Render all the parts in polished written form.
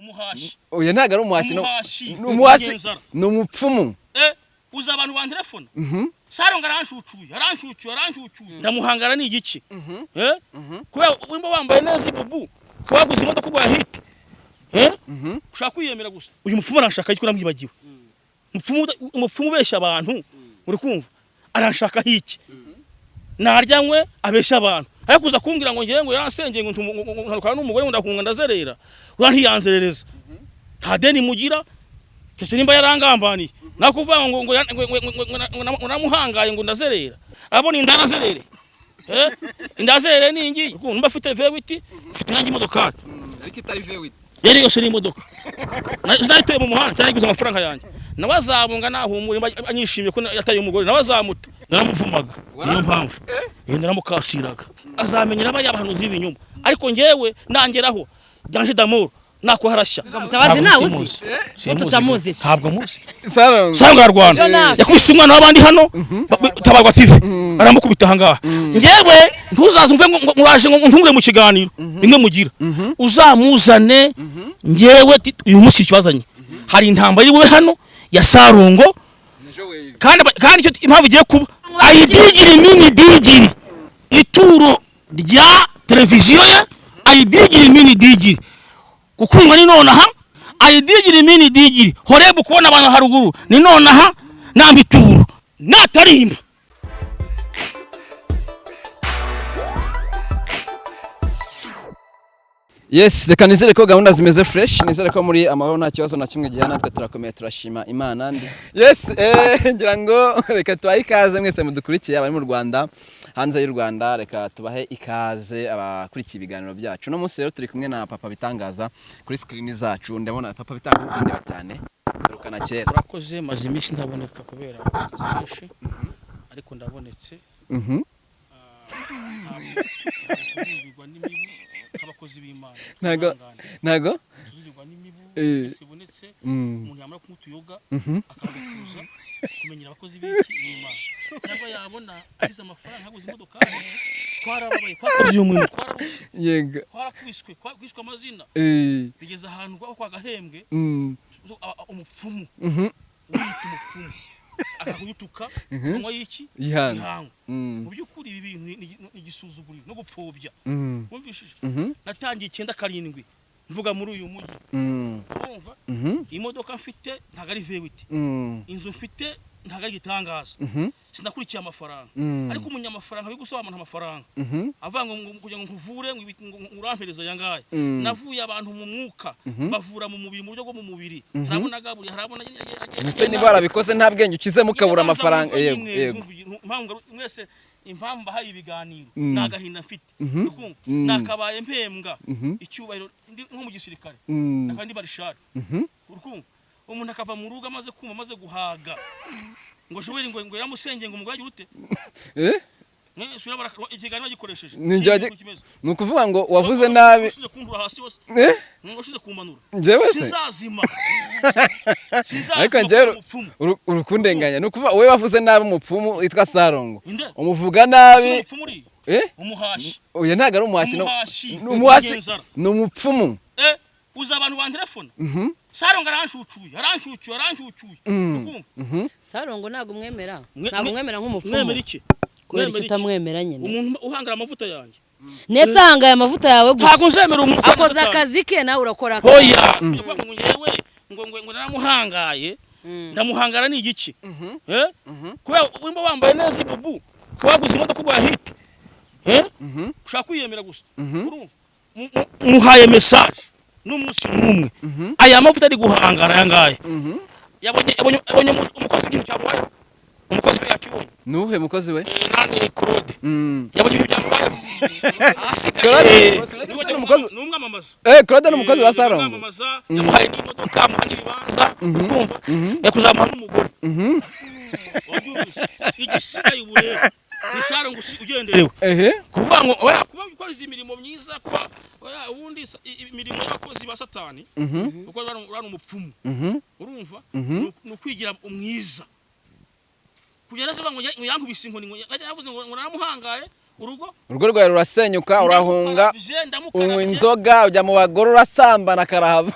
umuhashi oya ntago ari umuhashi ni umupfumu uza abantu ba telefone Sarongo aranshucuye ndamuhangara ni igiki kubera urimo wambaye neza ibubu kwaguze imodoka bwa hit ushaka kwiyemera gusa uyu mupfumu arashaka iki kuramwibagiwe umupfumu besha abantu uri kumva arashaka hiki naryanywe abesha abantu ariko kuza kumbwira ngo ngiye ngo yaransengeye ngo ntarukana n'umugore ngo ndakunga ndazerera urantiyanzerereza nta deni mugira kese nimba yarangambaniye nakuvuga ngo namuhangaye ngo ndazerera abone indarazerere indazerere ningi kumva afite V8 afite nangi imodoka ariko itari V8 yari yose ni imodoka nazayitoye mu muhanda cyane guza amafaranga yanjye nawazabunga nahumura anyishimye ko yataye umugore nawazamuta naramuvumaga niyo mpamvu naramukasiraga azamenyera abayabahanuzi b'ibinyuma ariko ngewe nangeraho danje d'amour nako harashya mutabazi nawe uzi tutamuzi ntabwo muzi Sarongo Rwanda yakubise umwana w'abandi hano Tabarwa TV aramukubita hangaha ngewe ntuzazumve ngo muraje ngo ntumure mu kiganiro rimwe mugira uzamuzane ngewe uyu munsi kibazanye hari intambara iriwe hano ya Sarongo kandi icyo impamvu igiye kuba ayidigiri mini digiri ituro rya televiziyo ya ayidigiri mini digiri kukumva ni nonaha ayidigiri mini digiri horebu kubona abantu haruguru ni nonaha nambituro natarimba Yes, reka nizere ko gahunda zimeze fresh, nizere ko muri amahoro nta kibazo na kimwe gihe natwe turakomeye turashima Imana ndi. Yes, ngira ngo reka tubahe ikaze mwese mudukurikiye abari mu Rwanda, hanze y'u Rwanda, reka tubahe ikaze abakurikiye ibiganiro byacu. No munsi rero turi kumwe na Papa Bitangaza kuri screen zacu, ndabona Papa Bitangaza ndeba cyane. Rukana kera. Urakoze mazimishi ndaboneka kubera kenshi. Ariko ndabonetse. Abakozi b'Imana nago tuzirwa n'imibu sibonetse umuntu yamara kumutuyoga akaza kuza kumenyera abakozi b'Imana cyangwa yabona ariza amafaranga haguze imodoka twarababaye kwakoze umuntu yega kwarakwiswe amazina bigeze ahantu kwa gahembwe umupfumu umupfumu akakutuka ngo yiki ihangu mu byukuri ibi bintu igisuzuguri no gupfobya wumvishije natangiye 9 mvuga muri uyu mujyi urumva imodoka mfite ntago ari V8 inzu mfite ntago ari gitangaza sinakurikiye amafaranga ariko umunyamafaranga bigusobanura amafaranga avanga ngo kugira ngo nkuvure ngo urampereza yangaye navuye abantu mu mwuka bavura mu mubiri mu buryo bwo mu mubiri harabona gaburi harabona nise niba arabikoze nta bwenge ukize mukabura amafaranga yego impamvu mwese impamvu bahaye ibiganiro nagahinda mfite ukumva nakabaye mpembwa icyubahiro nko mu gisirikare nakandi barishari ukumva umuntu akava mu rugo amaze kumva amaze guhaga ngo shobora ngo yaramusengeye ngo umugwaje urute ikiganiro gikoresheje ni ukuvuga ngo wavuze nabi ushize kundura hasi hose ushize kumanura njyewe se sinzazima ariko njyewe urukundenganya ni ukuvuga wowe wavuze nabi umupfumu witwa Sarongo umuvuga nabi umuhashi oya ntago ari umuhashi ni umupfumu uza abantu ba telefone Sarongo aranshucuye ukumva Sarongo ntago mwemera nk'umupfumu mwemera iki kubera tutamwemera nyine umuntu uhangara amavuta yanjye nese hangaya amavuta yawe ntago nzemera umuntu akoze akazi ke nawe urakora oya yewe ngo naramuhangaye ndamuhangara ni igiki kubera urimo wambaye neza ibubu kwaguze imodoka bwa hit ushaka kwiyemera gusa urumva muhaye message n'umunsi n'umwe aya mavuta ari guhangara yangaye yabonye umukozi w'ikintu cyamubaye umukozi we yakibonye nuhe mukozi we nani Claude yabonye ibyamubaye n'umwamamaza Claude n'umukozi wa Sarongo n'umwamamaza yamuhaye n'imodoka muhandi bibanza kumva yakuzamuha n'umugore igisigaye ubure Sarongo ugenderewe kuvuga ngo kuba imirimo myiza kuba ubundi imirimo y'abakozi ba Satani uko rano umupfumu urumva no kwigira umwiza kugera se ngo yankubise inkoni ngo yavuze ngo naramuhangaye urugo rwawe rurasenyuka urahunga unywa inzoga ujya mu bagore urasambana karahava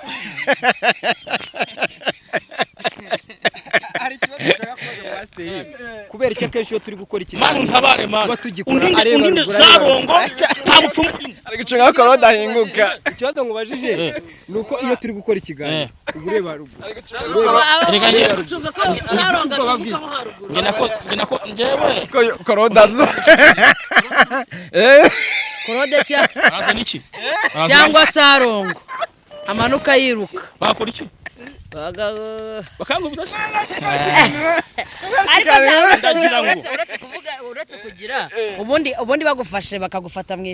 hari ikibazo ushaka kubaza pasiteri kubera iki akenshi iyo turi gukora iki manu ntabare manu undinde Sarongo nta bupfumu ari gucunga ko Korode ahinguka ikibazo ngubajije nuko iyo turi gukora ikiganiro ureba ruguru gucunga ko Sarongo ngena ko ngewe Korode aza Korode aza niki cyangwa Sarongo amanuka yiruka bakora iki bakangubita ariko uretse kugira ubundi bagufashe bakagufata mu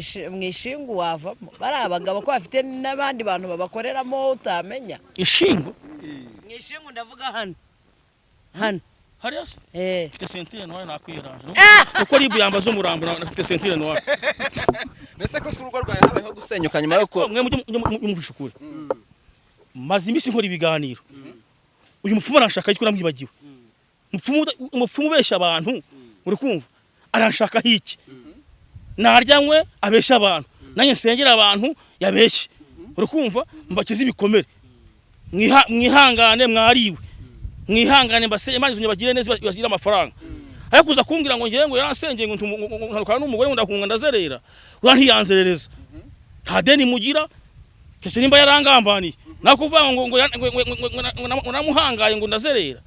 ishingu wavamo bari abagabo ko bafite n'abandi bantu babakoreramo utamenya ishingu mu ishingu ndavuga hano hariya se mfite sentire noire nakwiranje uko ribu yambaza umurambo nafite sentire noire mbese ko kurugo rwawe habayeho gusenyuka nyuma yuko mwe mumvisha ukuri maze imisi nkora ibiganiro uyu mupfumu arashaka iki namwibagiwe umupfumu ubeshya abantu uri kumva arashaka iki naryanywe abeshya abantu nanjye nsengera abantu yabeshye uri kumva mbakize ibikomere mwihangane mwariwe mwihangane mbase Imana izunye bagire neza bagira amafaranga ariko kuza kumbwira ngo ngiye ngo yaransengeye ngo ntarukana n'umugore ngo ndahunga ndazerera urantiyanzerereza nta deni mugira kese nimba yarangambaniye nakuvuga ngo namuhangaye ngo ndazerera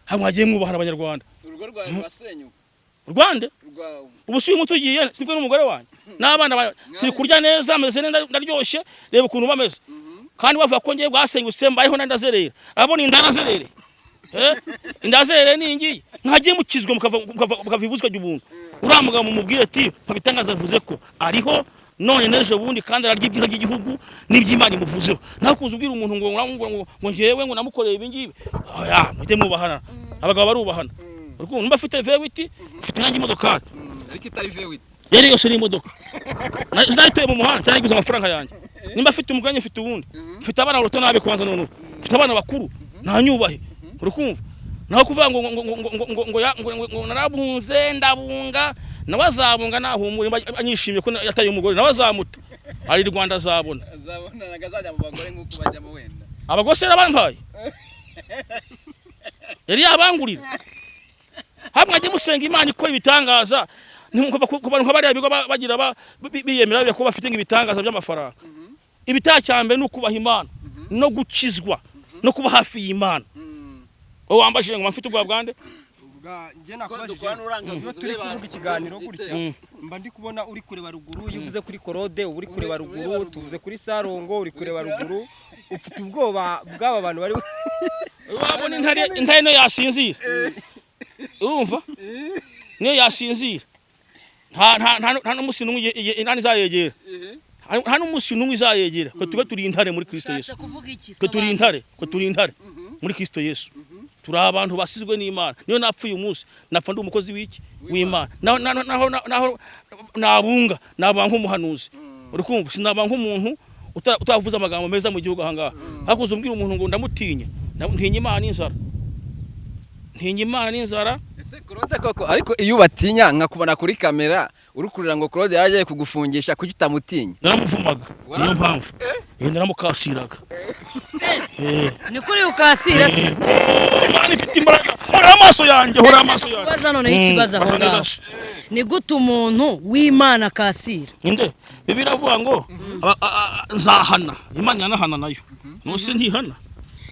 hamwe agiye mwubahana abanyarwanda urugo rwawe rurasenyuka Rwanda ubu si umutu ugiye sibwe n'umugore wanjye n'abana turi kurya neza ameze neza ndaryoshye reba ukuntu bameze kandi bavuga ko ngiye bwasenyutse mbayeho ndazerera abona indarazerere indazerere ningiye nkagiye mukizwe mukavibuzwa ry'ubuntu uramuga mu mubwire ati pabitangaza avuze ko ariho none neje bundi kandi ararya ibyiza by'igihugu n'iby'Imana imuvuzeho naho kuza ubwira umuntu ngo ngewe ngo namukoreye ibi ngibi mujye mwubahana abagabo barubahana urukundo mba afite V8 ufite nanjye imodoka ariko itari V8 yari yose ni imodoka naritoye mu muhanda cyane guza amafaranga yanjye nimba afite umuganye mfite ubundi mfite abana bato nabe kwanza none mfite abana bakuru ntanyubahe urukumva naho kuvuga ngo narabunze ndabunga nawazabunga nahumura anyishimye ko yataye umugore nawazamuta ari Rwanda azabona nagazajya mu bagore nkuko bajyamo wenda abagose rabampaye yari yabangurira hamwe ajye musenga Imana ikora ibitangaza nkumva ku bantu nk'abari bigo bagira biyemera ko bafite ibitangaza by'amafaranga ibitacyambe no kubaha Imana no gukizwa no kuba hafi y'Imana wambashije ngo mfite ubwa bwande nje nakubajije iyo turi kuvuga ikiganiro gutya mba ndi kubona uri kureba ruguru yivuze kuri Korode uri kureba ruguru tuvuze kuri Sarongo uri kureba ruguru ufite ubwoba bw'aba bantu bari wabona intare no yasinzira urumva niyo yasinzira nta n'umusi n'umwe inani izayegera nta n'umusi n'umwe izayegera ko tube turi intare muri Kristo Yesu ko turi intare muri Kristo Yesu turi abantu basizwe n'Imana niyo napfuye umunsi napfa ndi umukozi w'iki w'Imana naho nabunga naba nk'umuhanuzi uri kumva sinaba nk'umuntu utavuza amagambo meza mu gihugu ahangaha hakuze umbwira umuntu ngo ndamutinya ntinya Imana n'inzara ese Korode koko ariko iyo batinya nkakubona kuri kamera urukurira ngo Korode yaragiye kugufungisha kuki utamutinya naramuvumaga niyo mpamvu naramukasiraga ni kuri ukasira se Imana ifite imbaraga hora amaso yanjye baza none ikibazo aho ngaho ni gute umuntu w'Imana kasira inde Bibiliya iravuga ngo nzahana Imana yanahana nayo nose ntihana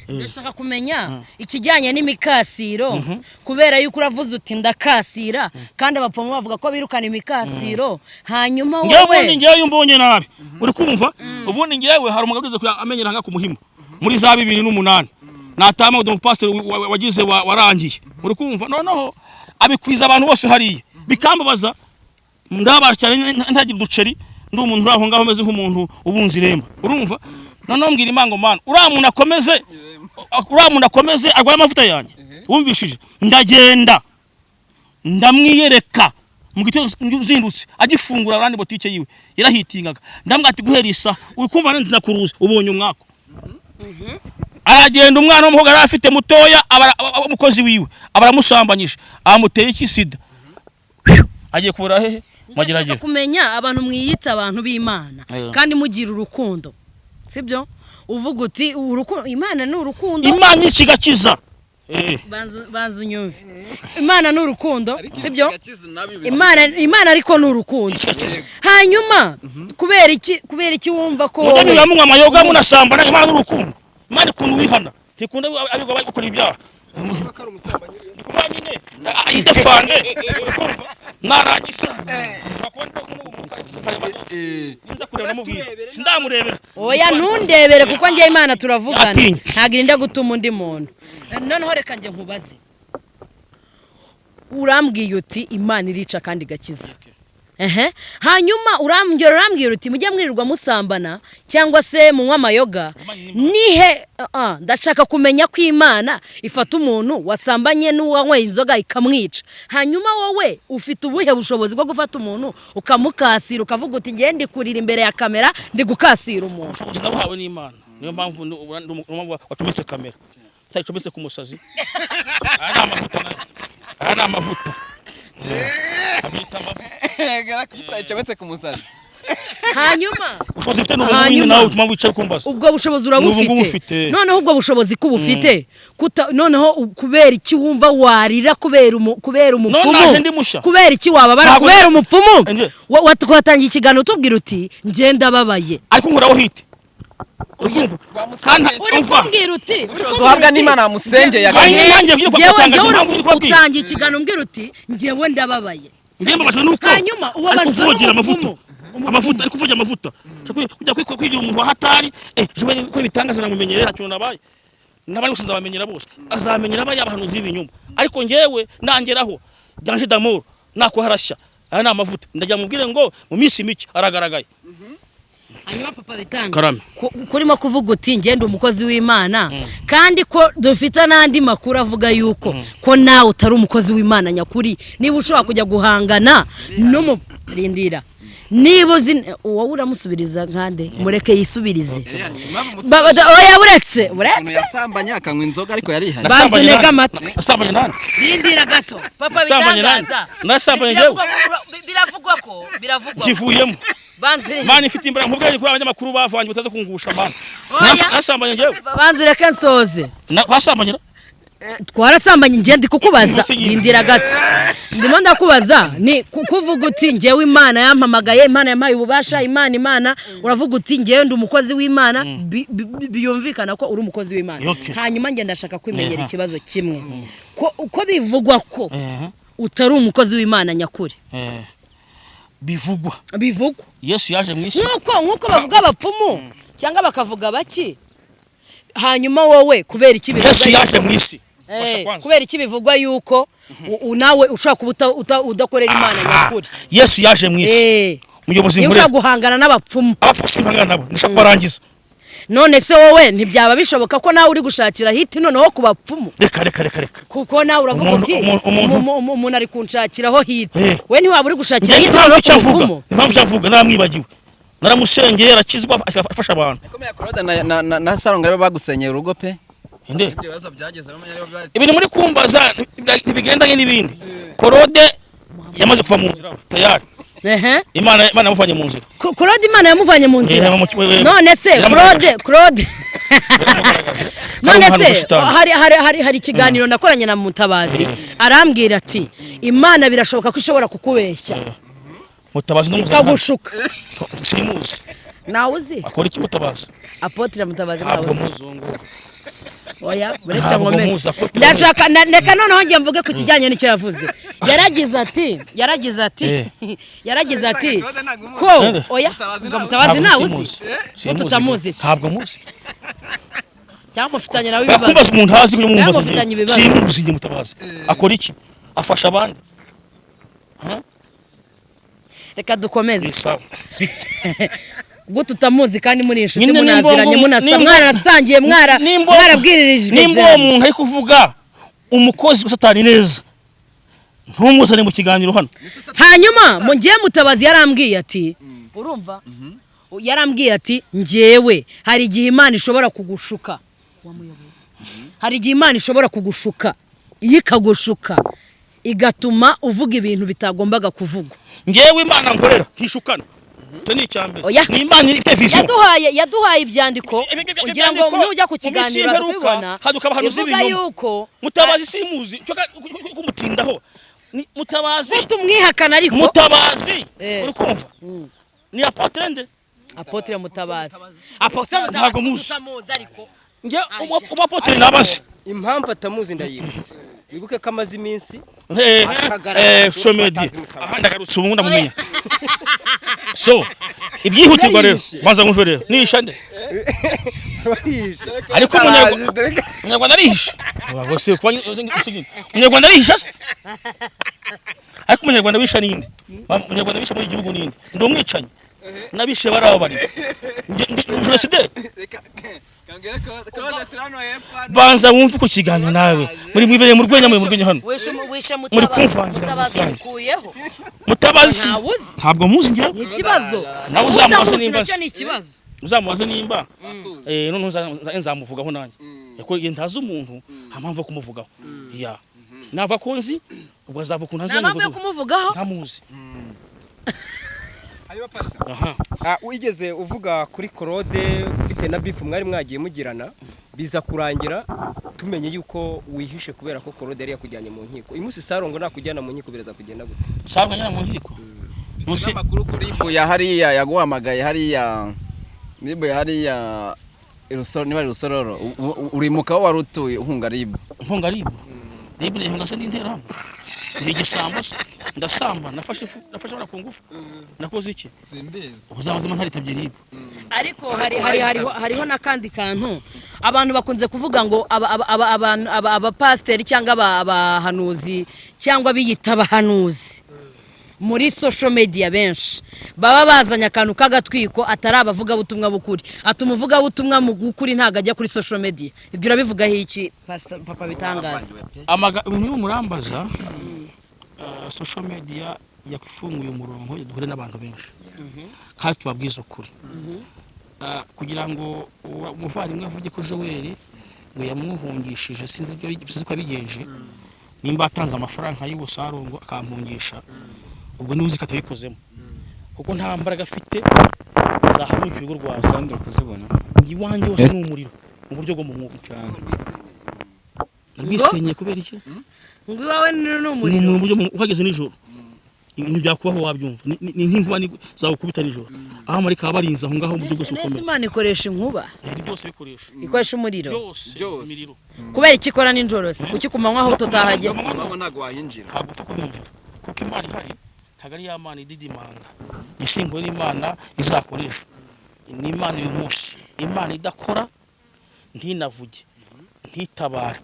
ndashaka kumenya ikijyanye n'imikasiro kubera yuko uravuze uti ndakasira kandi abapfumu bavuga ko birukana imikasiro hanyuma wowe ngewe yumbonye nabi uri kumva ubundi ngewe hari umugabo ugize amenyera hanga ku muhima muri za 2008 natama udu pastor wagize warangiye uri kumva noneho abikwiza abantu bose hariye bikambabaza ndabara cyane ntagira uduceri ndi umuntu uraho ngaho meze nk'umuntu ubunzi iremba urumva noneho mbwira Imana Mana uramuntu akomeze agwa amavuta yanjye wumvishije ndagenda ndamwiyereka mu gito zindutse agifungura abandi botike yiwe yarahitingaga ndambwa ati guherisa ukumva nandi nakuruza ubonye umwako aragenda umwana w'umuhogara afite mutoya umukozi wiwe abaramusambanyije amuteye iki sida agiye kubura hehe mageragere kumenya abantu mwiyita abantu b'Imana kandi mugira urukundo sibyo uvuga uti urukundo Imana ni urukundo Imana ikigakiza banzu nyumve Imana ni urukundo sibyo Imana ariko ni urukundo hanyuma kubera iki wumva ko mugani yamunywa amayoga munasambana Imana ni urukundo Imana ikuntu wihana ntikunda abigwa bakora ibyaha nyine idefande naragisa nza kureba mubwira sindamurebera oya ntundebere kuko njye Imana turavugana ntagira inda gutuma undi muntu noneho reka njye nkubaze urambwiye uti Imana irica kandi gakiza hanyuma urambwira uti mujye mwirirwa musambana cyangwa se munywa amayoga nihe ndashaka kumenya ko Imana ifata umuntu wasambanye n'uwanyweye inzoga ikamwica hanyuma wowe ufite ubuhe bushobozi bwo gufata umuntu ukamukasira ukavuga uti ngiye ndi kurira imbere ya kamera ndi gukasira umuntu ubushobozi nabuhawe n'Imana niyo mpamvu wacometse kamera utayicometse ku musazi aya ni amavuta icometse ku musazi hanyuma ubushobozi ufite n'ubundi nawe utuma wicaye kumbaza ubwo bushobozi urabufite noneho ubwo bushobozi kubufite noneho kubera iki wumva warira kubera umupfumu kubera iki wababara kubera umupfumu watangiye ikiganiro tubwira uti ngenda babaye ariko nkuraho hite urikumbwira uti uhabwa n'Imana musenge utangiye ikiganiro umbwira uti ngewe ndababaye hanyuma ubabajwe amavuta ariko uvuga amavuta kujya kwigira umuntu wa hatari jwe ko bitangaza namumenyerera cyo nabaye nabari gusiza bamenyera bose azamenyera bari abahanuzi b'ibinyuma ariko ngewe nangeraho danger d'amour nako harashya aya ni amavuta ndajya mubwire ngo mu minsi mike aragaragaye hanyuma papa bitanga kurimo kuvuga uti ngende umukozi w'Imana kandi ko dufite nandi makuru avuga yuko ko nawe utari umukozi w'Imana nyakuri niba ushobora kujya guhangana n'umurindira niba uzi wowe uramusubiriza nkande mureke yisubirize oya uretse yasambanye akanywa inzoga ariko yarihanye banzunega amatwi asambanye nani rindira gato papa bitangaza nasambanye jewe biravugwa ko kivuyemo banzire mani ifite imbaraga nkubwenge kuri abanyamakuru bavanye bataza kungusha mani nasambanye jewe banzire ke nsoze wasambanye twarasambanye ngiye ndi kukubaza rindira gato ndimo ndakubaza ni kuvuga uti ngewe Imana yampamagaye Imana yampaye ububasha Imana uravuga uti ngewe ndi umukozi w'Imana biyumvikana ko uri umukozi w'Imana hanyuma nge ndashaka kwimenyera ikibazo kimwe ko bivugwa ko utari umukozi w'Imana nyakuri bivugwa Yesu yaje mu isi nkuko bavuga abapfumu cyangwa bakavuga baki hanyuma wowe kubera iki Yesu yaje mu isi kubera iki bivugwa yuko nawe ushaka udakorera Imana nyakuri Yesu yaje mu isi umuyobozi nkuru ushaka guhangana n'abapfumu abapfumu nabo nishaka barangiza none se wowe ntibyaba bishoboka ko nawe uri gushakira hiti noneho ku bapfumu reka kuko nawe uravuga uti umuntu ari kunshakiraho hiti we ntiwaba uri gushakira hiti noneho ku bapfumu impamvu cyavuga naramwibagiwe naramusengeye arakizwa afasha abantu na Saronga rero bagusenyeye urugo pe inde ibintu muri kumbaza ntibigendanye n'ibindi Korode yamaze kuva mu nzira tayari Imana yamuvanye mu nzira Claude Imana yamuvanye mu nzira none se Claude none se hari ikiganiro nakoranye na Mutabazi arambwira ati Imana birashoboka ko ishobora kukubeshya Mutabazi n'umuzana kagushuka simuzi nawe uzi akora iki Mutabazi Apotre Mutabazi nawe ntabwo muzungu oya buretse ngomeze ndashaka neka noneho ngiye mvuge ku kijyanye n'icyo yavuze yaragize ati ko oya Mutabazi nawe uzi tutamuzi ntabwo muzi cyangwa mufitanye nawe ibibazo kumbaza umuntu hazi kuri mu mbazo simuzi nge Mutabazi akora iki afasha abandi reka dukomeze gutu tutamuzi kandi muri inshuti munaziranye mwarasangiye mwarabwiririjwe nimba uwo muntu ari kuvuga umukozi Satani neza ntumuzane mu kiganiro hano hanyuma mu gihe Mutabazi yarambwiye ati urumva yarambwiye ati ngewe hari igihe Imana ishobora kugushuka hari igihe Imana ishobora kugushuka yikagushuka igatuma uvuga ibintu bitagombaga kuvugwa. ngewe Imana nkorera nkishukana to ni icyambere Oya. ni Imana ifite vision yaduhaye ibyandiko kugira ngo nujya ku kiganiro bakubona haduka abahanuzi b'ibinyoma yuko Mutabazi simuzi kumutindaho Mutabazi tumwihakana ariko Mutabazi uri kumva ni apotre nde Apotre Mutabazi ntago muzi nge apotre nabaje impamvu atamuzi ndayibutse wibuke ko amaze iminsi Shomedi ahandi agarutse ubu ndamumenya so ibyihutirwa rero banza ngumve rero nisha nde ariko umunyarwanda arihisha bagose umunyarwanda arihisha se ariko umunyarwanda wisha ninde umunyarwanda wisha muri igihugu ninde ndi umwicanyi nabishe barabari jenoside banza wumve ku kiganiro nawe muri mwibereye mu rwenya hano muri kumvangira Mutabazi ntabwo muzi njye ikibazo nawe uzamubaza nimba cyo ni ikibazo uzamubaza nimba none nzamuvugaho nanjye yako ntazi umuntu nta mpamvu kumuvugaho ya nava konzi ubwo azava ku ntazi kumuvugaho ntamuzi wigeze uvuga kuri Claude ufite na beef mwari mwagiye mugirana biza kurangira tumenye yuko wihishe kubera ko Claude yari yakujyanye mu nkiko uyu munsi Sarongo nakujyana mu nkiko bireza kugenda gute Sarongo nyana mu nkiko musi makuru kuri ibu ya hariya yaguhamagaye hariya nibo hariya irusoro niba irusororo uri mukaho warutuye uhunga ribu ribu ngase ndintera ndigisambo ndasamba nafashe bara ku ngufu nakoze iki simbizi ubuzabazima ntaritabye ribu ariko hariho nakandi kantu abantu bakunze kuvuga ngo aba pastor cyangwa abahanuzi cyangwa biyita abahanuzi muri social media benshi baba bazanya akantu kagatwiko atari abavuga butumwa bukuri atumuvuga butumwa mu gukuri ntaga ajya kuri social media ibyo urabivugaho iki papa bitangaza ibintu murambaza social media yakifunguye umurongo duhure n'abantu benshi kandi tubabwiza ukuri kugira ngo umuvandimwe avuge ko Joel ngo yamuhungishije sinzi ko abigenje nimba atanze amafaranga y'ubusarongo akampungisha ubwo niwe uzikata bikozemo kuko nta mbaraga afite zahanukiye urwo Rwanda sandro kuzibona ngi wanje wose n'umuriro mu buryo bwo mu mwuka cyane nabisenye kubera iki ngo iwawe n'umuriro mu buryo ukageze nijoro ibintu byakubaho wabyumva ni nk'inkuba zawukubita nijoro aho marika barinza aho ngaho mu buryo bwose bukomeye Imana ikoresha inkuba byose ikoresha umuriro byose imiriro kubera iki ikora n'injoro se kuki kumanywa aho tutahajye ntago wahinjira ntabwo tukuhinjira kuko Imana ihari ntagari y'Imana ididimanga ishingo n'Imana izakoresha ni Imana uyu munsi Imana idakora ntinavuge ntitabara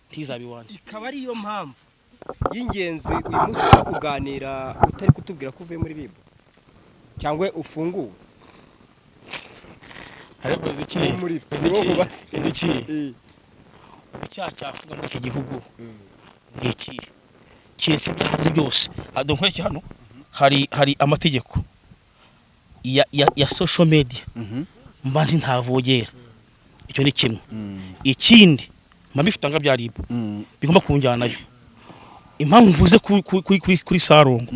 ntizabiwanje ikaba ari yo mpamvu y'ingenzi uyu munsi turi kuganira utari kutubwira ko uvuye muri ribu cyangwa ufunguwe ariko iziki icyaha cyafunga muri iki gihugu ni iki kiretse byahanze byose adonkweke hano hari amategeko ya social media mbanzi ntavogera icyo ni kimwe ikindi mabifitanga bya ribu bigomba kunjyanayo impamvu mvuze kuri Sarongo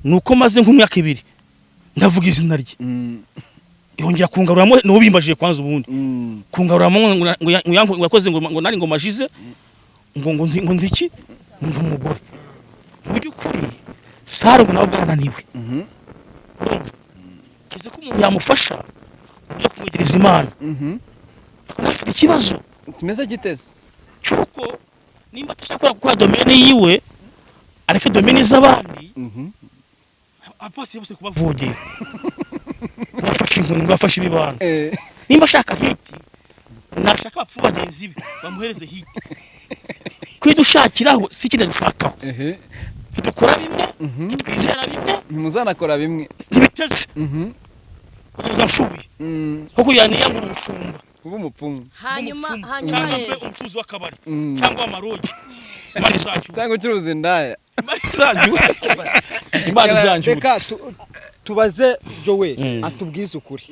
nuko maze nk'umyaka 2 ndavuga izina rye yongera kungaruramo no bimbajije kwanza ubundi kungaruramo ngo yakoze ngo nari ngo majize ngo ndiki ngo umugore buryo kuri Sarongo nawe bwananiwe kize ko umuntu yamufasha byo kumugiriza Imana afite ikibazo kimeze giteze cyuko nimba atashaka kwa domaine yiwe areke domaine z'abandi apasi yose kubavogera bafashe ibibana nimba ashaka hiti nashaka bapfu bagenzi be bamuhereze hiti kwidushakiraho si kindi dushakaho dukora bimwe twizera bimwe ntimuzanakora bimwe ntibiteze uzamfuye kuko yaniyanga umushumba ubu mupfumu hanyuma cyangwa umucuzi w'akabari cyangwa amarogi Imana izanjye cyangwa ucuruza indaya Imana izanjye reka tubaze Joel atubwize ukuri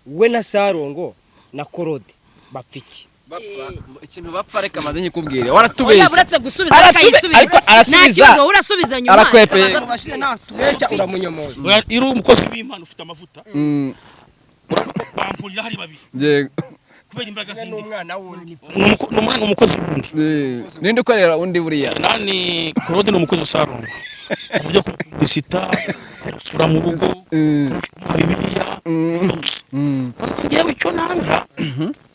we na Sarongo na Claude bapfiki ikintu bapfa reka maze nyikubwire waratubeshya oya buratse gusubiza akayisubiza ariko arasubiza nta kibazo urasubiza nyuma arakwepeye natubeshya uramunyomoza iri umukozi w'Imana ufite amavuta bampurira hari babiri yego kubera imbaraga zindi n'umwana wundi n'umwana umukozi wundi ninde ukorera undi buriya nani Claude ni umukozi wa Sarongo uburyo kubisita sura mu rugo mu Bibiliya ngewe icyo nanga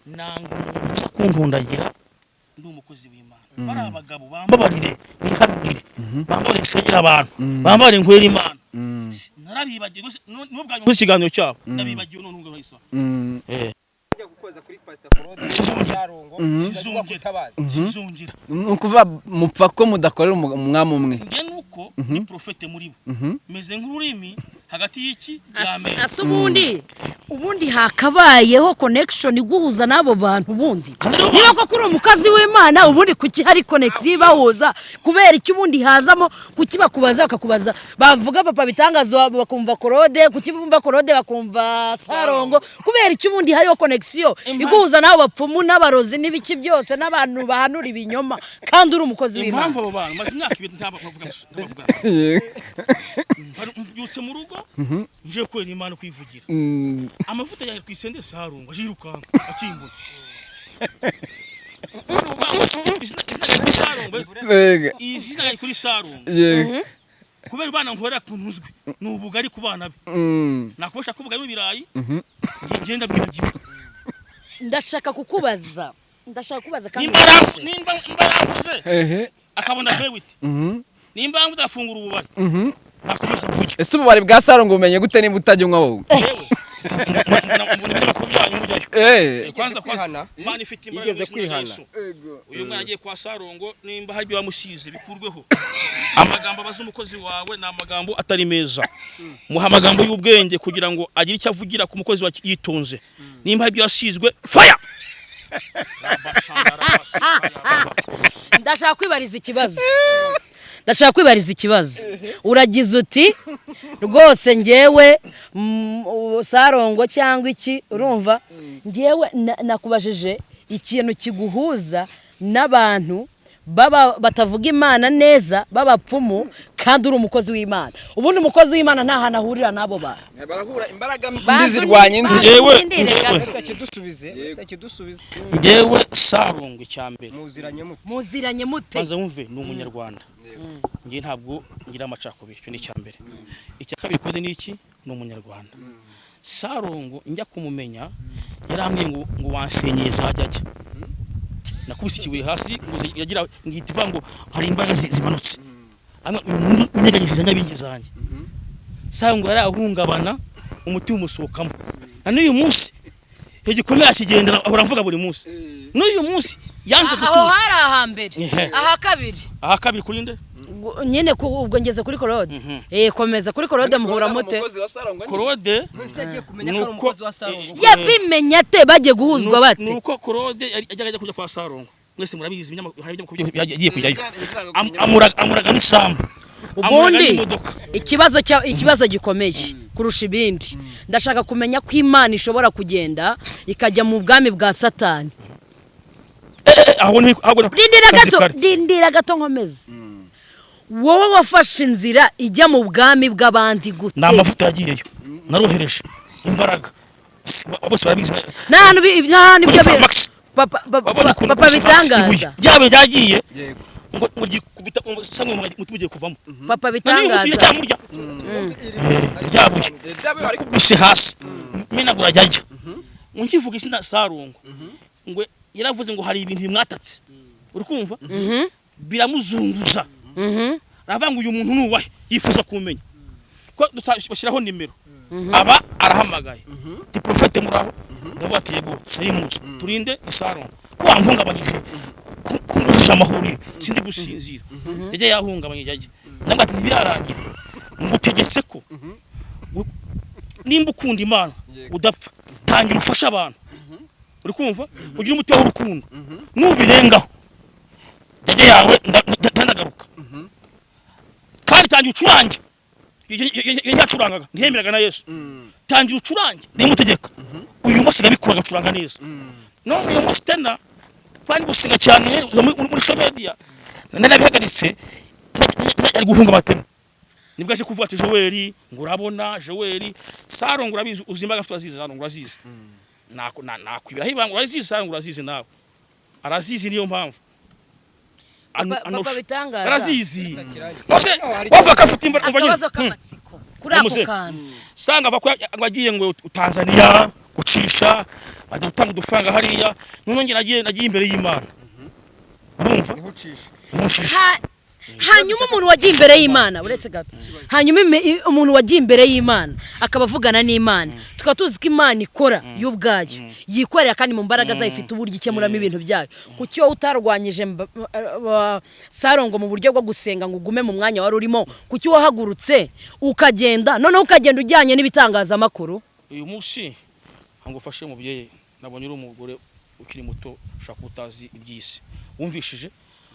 nanga umuntu kunkundgira ndi umukozi w'Imana bari abagabo bambabarire ntiharurire bambabarire nsengera abantu bambabarire nkwera Imana narabibagiye n'ubwo bwanyu muri ikiganiro cyabo nabibagiye none ngo bahisa gukoza kuri Pastor Claude Sarongo sizongera nukuva mupfa ko mudakorera umwami umwe nge nuko ni profete muri bo meze nk'ururimi hagati y'iki y'amenyo asa ubundi hakabayeho connection iguhuza n'abo bantu ubundi niba ko kuri umukazi w'Imana ubundi kuki hari connection bahuza kubera iki ubundi hazamo kuki bakubaza bakakubaza bavuga papa bitangazo bakumva Claude kuki bumva Claude bakumva Sarongo kubera iki ubundi hariho connection iguhuza n'abo bapfumu n'abarozi n'ibiki byose n'abantu bahanura ibinyoma kandi uri umukozi w'Imana impamvu abo bantu maze imyaka 2 ntabavuga mbyutse mu rugo nje kwera Imana kwivugira amavuta yaje kwisende Sarongo ajirukanka akimbura izina kuri Sarongo kubera bana nkorera kuntuzwe n'ubugari ku bana be nakubasha kuvuga n'ibirayi ngenda bibagiwe ndashaka kukubaza kandi nimba mvuze akabona hewiti nimba mvuze afungura ububari nakomeza mvuge ese ububari bwa Sarongo umenye gute nimba utajya unywa wowe kwanza Imana ifite imbaraga kwihana uyu mwana agiye kwa Sarongo nimba hari byo wamusize bikurweho amagambo abaza umukozi wawe na amagambo atari meza muha amagambo y'ubwenge kugira ngo agire icyo avugira ku mukozi wa yitonze nimba hari byo yasizwe fire ndashaka kwibariza ikibazo uragize uti rwose ngewe Sarongo cyangwa iki urumva ngewe nakubajije ikintu kiguhuza n'abantu baba batavuga Imana neza babapfumu kandi uri umukozi w'Imana ubundi umukozi w'Imana nta hantu ahurira n'abo bantu barahura imbaraga mbi zirwanya inzi yewe kidusubize ngewe Sarongo cyambere muziranye mute maze wumve ni umunyarwanda ngiye ntabwo ngira amacakubiri cyo ni cyambere icya kabiri kode ni iki ni umunyarwanda Sarongo njya kumumenya yarambwiye ngo wansenyeye zajyaje nakubise ikibuye hasi yagira ngitiva ngo hari imbaraga zimanutse uyu muntu unyeganyije nyabingi zanjye Sarongo yarahungabana umutima umusokamo na n'uyu munsi igikomeye akigendera ahora mvuga buri munsi n'uyu munsi yanze gutuza aho hari ahambere aha kabiri kuri nde nyene ubwo ngeze kuri Claude komeza kuri Claude muhura mute Claude nuko yabimenya ate bagiye guhuzwa bate nuko Claude yajyaga kujya kwa Sarongo mwese murabizi hari ibyo yagiye kujyayo amuraga n'isambu ubundi ikibazo gikomeye kurusha ibindi ndashaka kumenya ko Imana ishobora kugenda ikajya mu bwami bwa Satani rindira gato nkomeze wowe wafashe inzira ijya mu bwami bw'abandi gute na amavuta yagiyeyo narohereje imbaraga bose barabizi nta nibyo papa bitangaza byabe byagiye ngo gikubita samwe mutima ugiye kuvamo papa bitangaza byabuye kubise hasi menagura jyajya unkivuga isina Sarongo ngo yaravuze ngo hari ibintu bimwatatse uri kumva biramuzunguza aravuga ngo uyu muntu nuwahe yifuza kumenya ko dutashiraho nimero aba arahamagaye di profete muraho ndavuga ati yego sayimuzi turinde Sarongo ko wampungabanyije kumujisha amahuri sindi gusinzira yaje yahungabanye yaje ndavuga ati birarangira ngutegetse ko nimba ukunda Imana udapfa tangira ufasha abantu uri kumva ugira umutima w'urukundo nubirengaho yaje yawe ndagaruka kandi tangira ucurange yacurangaga ntiyemeraga na Yesu tangira ucurange nimutegeka uyu munsi gabikora gacuranga neza none uyu munsi tena kandi gusenga cyane muri social media narabihagaritse ari guhunga abatema nibwo aje kuvuga ati Joel ngo urabona Joel Sarongo urabizi uzimbaga afite azizi Sarongo urazizi nakwibira hibanga urazizi Sarongo urazizi nawe arazizi niyo mpamvu papa bitangaza arazizi nose wafaka afite imbara umva nyine kamatsiko kuri ako kantu sanga ava ko agiye ngo Tanzania gucisha bajya gutanga udufaranga hariya none nagiye imbere y'Imana urumva hanyuma umuntu wagiye imbere y'Imana uretse gato hanyuma umuntu wagiye imbere y'Imana akaba avugana n'Imana tukaba tuzi ko Imana ikora y'ubwayo yikorera kandi mu mbaraga zayo ifite uburyo ikemuramo ibintu byayo kuki wowe utarwanyije Sarongo mu buryo bwo gusenga ngo ugume mu mwanya wari urimo kuki wahagurutse ukagenda noneho ukagenda ujyanye n'ibitangazamakuru uyu munsi ngufashe mu bye nabonye uri umugore ukiri muto ushaka utazi ibyisi wumvishije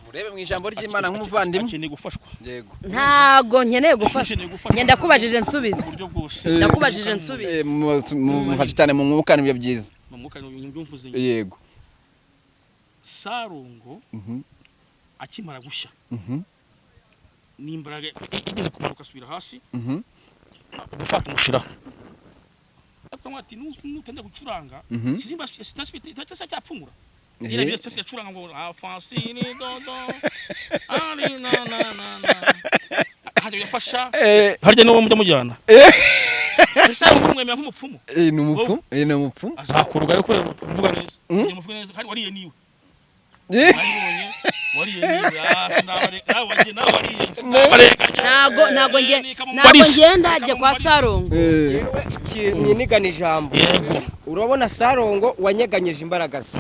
urebe mu ijambo ry'Imana nk'umuvandimwe akeneye gufashwa yego ntago nkeneye gufashwa ngenda kubajije nsubize ndakubajije nsubize mufashe cyane mu mwuka nibyo byiza mu mwuka nibyo mvuze yego Sarongo akimara gushya n'imbaraga igeze kumanuka asubira hasi gufata umushiraho akamwati nutende gucuranga kizimba sitasipita cyapfumura ira byo cyase cyacuranga ngo Francine dodo ari na hadi yafasha harya no mujyana Sarongo mwemera nk'umupfumu ni umupfumu ni umupfumu azakuruga yuko uvuga neza uvuga neza kandi wariye niwe ntago ngenda ajya kwa Sarongo iki ninigana ijambo urabona Sarongo wanyeganyeje imbaraga ze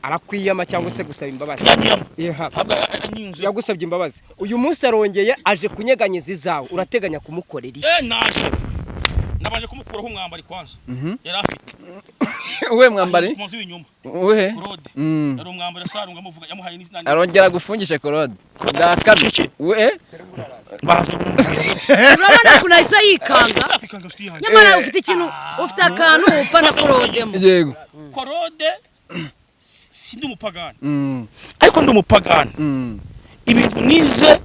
arakwiyama cyangwa se gusaba imbabazi yagusabye imbabazi uyu munsi arongeye aje kunyeganyeza izawe urateganya kumukorera iki naje nabanje kumukuraho umwambari kwanza yari afite uwe mwambari muzi w'inyuma uwe Claude ari umwambari Sarongo amuvuga yamuhaye n'izina arongera gufungisha Claude ndakabye we urabona kunahise yikanga nyamara ufite ikintu ufite akantu upfa na Claude yego Claude sindi umupagani ariko ndi umupagani ibintu nize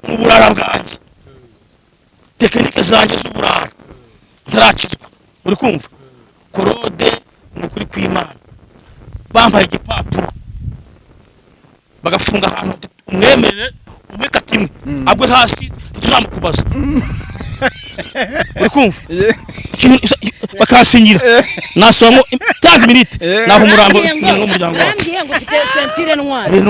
mu burara bwanjye tekinike zanjye z'uburara ntarakizwa uri kumva Claude ni ukuri kw'Imana bambaye igipapuro bagafunga ahantu umwemerere umeka kimwe agwe hasi tuzamukubaza uri kumva bakasinyira nasomamo 30 minutes naho umurambo n'umuryango wambwiye ngo ufite sentire noire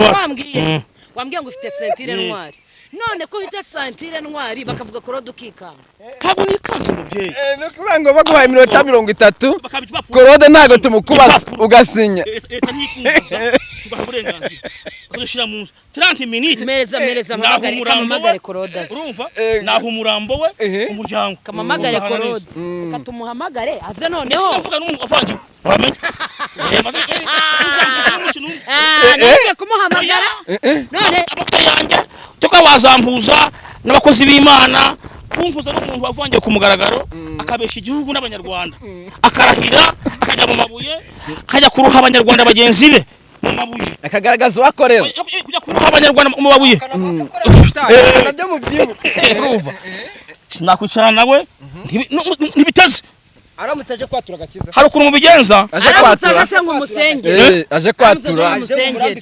wambwiye ngo ufite sentire noire none ko ufite sentire noire bakavuga Claude ukikanga ntabwo nikanze mubyeyi no kuvuga ngo baguhaye iminota 30 Claude ntago tumukubaza ugasinya leta ntikumbaza tugaha uburenganzira badushira mu nzu 30 minutes mereza kamamagare Claude urumva naho umurambo we umuryango kamamagare Claude katumuhamagare aze noneho sinavuga n'umuvangi wamenye ngiye kumuhamagara none abakaya yanjye tuka wazampuza n'abakozi b'Imana kumpuza n'umuntu wavangiye ku mugaragaro akabesha igihugu n'abanyarwanda akarahira akajya mu mabuye akajya kuruha abanyarwanda bagenzi be mu mabuye akagaragaza uwakorera kujya kuruha abanyarwanda mu mabuye nabyo mu urumva sinakwicara nawe ntibiteze aramutse aje kwatura agakiza hari ukuntu mubigenza aje kwatura aje kwatura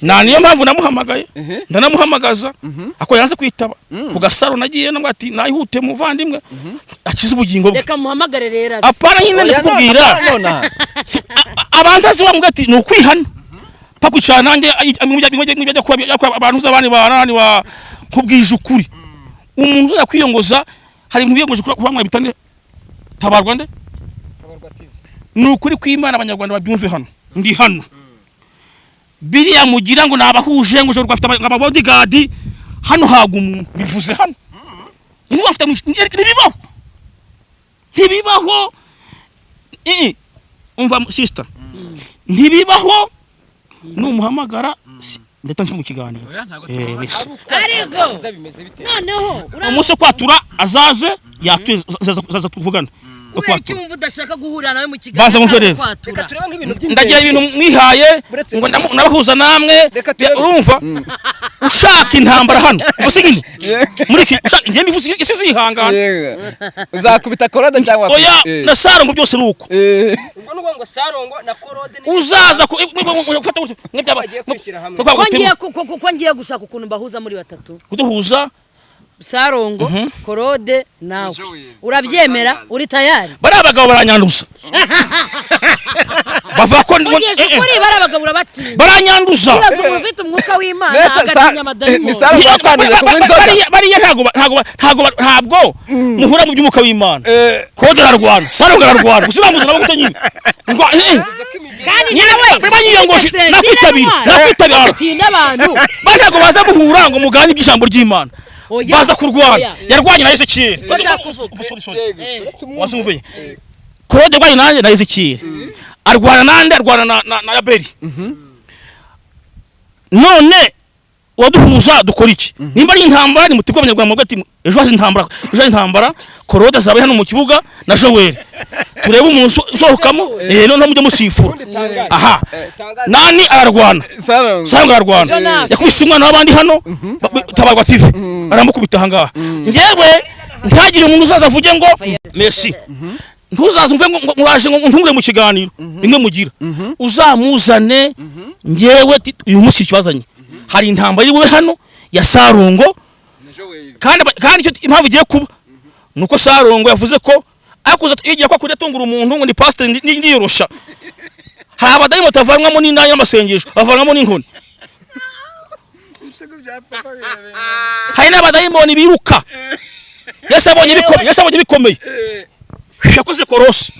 na niyo mpamvu namuhamagaye ndanamuhamagaza ako yanze kwitaba ku Gasaro nagiye namwe ati nayihute muvandimwe akiza ubugingo bwe reka muhamagare rero apana nyine ndikubwira abanza ziwa mugati ni ukwihana pakwicana nanjye imujya kuba abantu z'abandi barani wa kubwije ukuri umuntu yakwiyongoza hari ibintu biyogoje kuba mwabitane tabarwa nde nukuri kw'Imana abanyarwanda babyumve hano ndi hano biriya mugira ngo nabahuje ngo rwafite amabodyguard hano haga umuntu bivuze hano ni wafite ntibibaho umva sister ntibibaho numuhamagara ndeta mu kiganiro ariko noneho umunsi kwatura azaze yatuza tuvugana kubera icyo wumva udashaka guhurira nawe mu Baza kiganiro mumve rero. reka turebe nk'ibintu by'ingenzi ndagira ibintu mwihaye Buretse ngo nabahuza namwe Reka turebe. urumva ushaka intambara hano gusa nyine muri iki ngiye mbivuze isi zihangana uzakubita korode cyangwa oya na Sarongo byose nuko ubwo nuko ngo Sarongo na Korode uzaza gufata bagiye kwishyira hamwe ko ngiye gushaka ukuntu mbahuza muri batatu kuduhuza Sarongo Korode nawe urabyemera uri tayari bari abagabo baranyanduza bava ko Ugeje kuri bari abagabo urabatinya baranyanduza kibazo ufite umwuka w'Imana agatinya amadayimoni ni Sarongo akwanije kunywa inzoga bariya ntabwo muhura mu by'umwuka w'Imana Korode ararwana Sarongo ararwana gusa uramuzi nabo gute nyine kandi nyine nawe banyiyongoshe nakwitabira atinya abantu ntabwo baza guhura ngo mugane iby'ijambo ry'Imana Oya. baza kurwana Oya. yarwanye na Ezekiel wasumvuye Korode yarwanye nanjye na Ezekiel arwana nande arwana na Yabeli none waduhuza dukora iki nimba ari intambara ni mutegwa abanyarwanda mugati ejo hazi intambara Korode azaba hano mu kibuga na Joel turebe umuntu usohokamo none mujye musifura aha nani ararwana Sarongo ararwana yakubise umwana w'abandi hano tabarwa TV aramukubita ahangaha ngewe ntagire umuntu uzaza avuge ngo merci ntuzaza umve ngo muraje ngo ntumure mu kiganiro rimwe mugira uzamuzane ngewe uyu munsi cyazanye hari intambara iri hano ya Sarongo kandi icyo impamvu igiye kuba nuko Sarongo yavuze ko akuza igiye kwa kuri tungura umuntu ngo ni pastor ndiyorosha hari abadayimo tavanwamo n'indaya y'amasengesho bavanwamo n'inkoni hari n'abadayimoni biruka yasabonye bikomeye yakoze korosi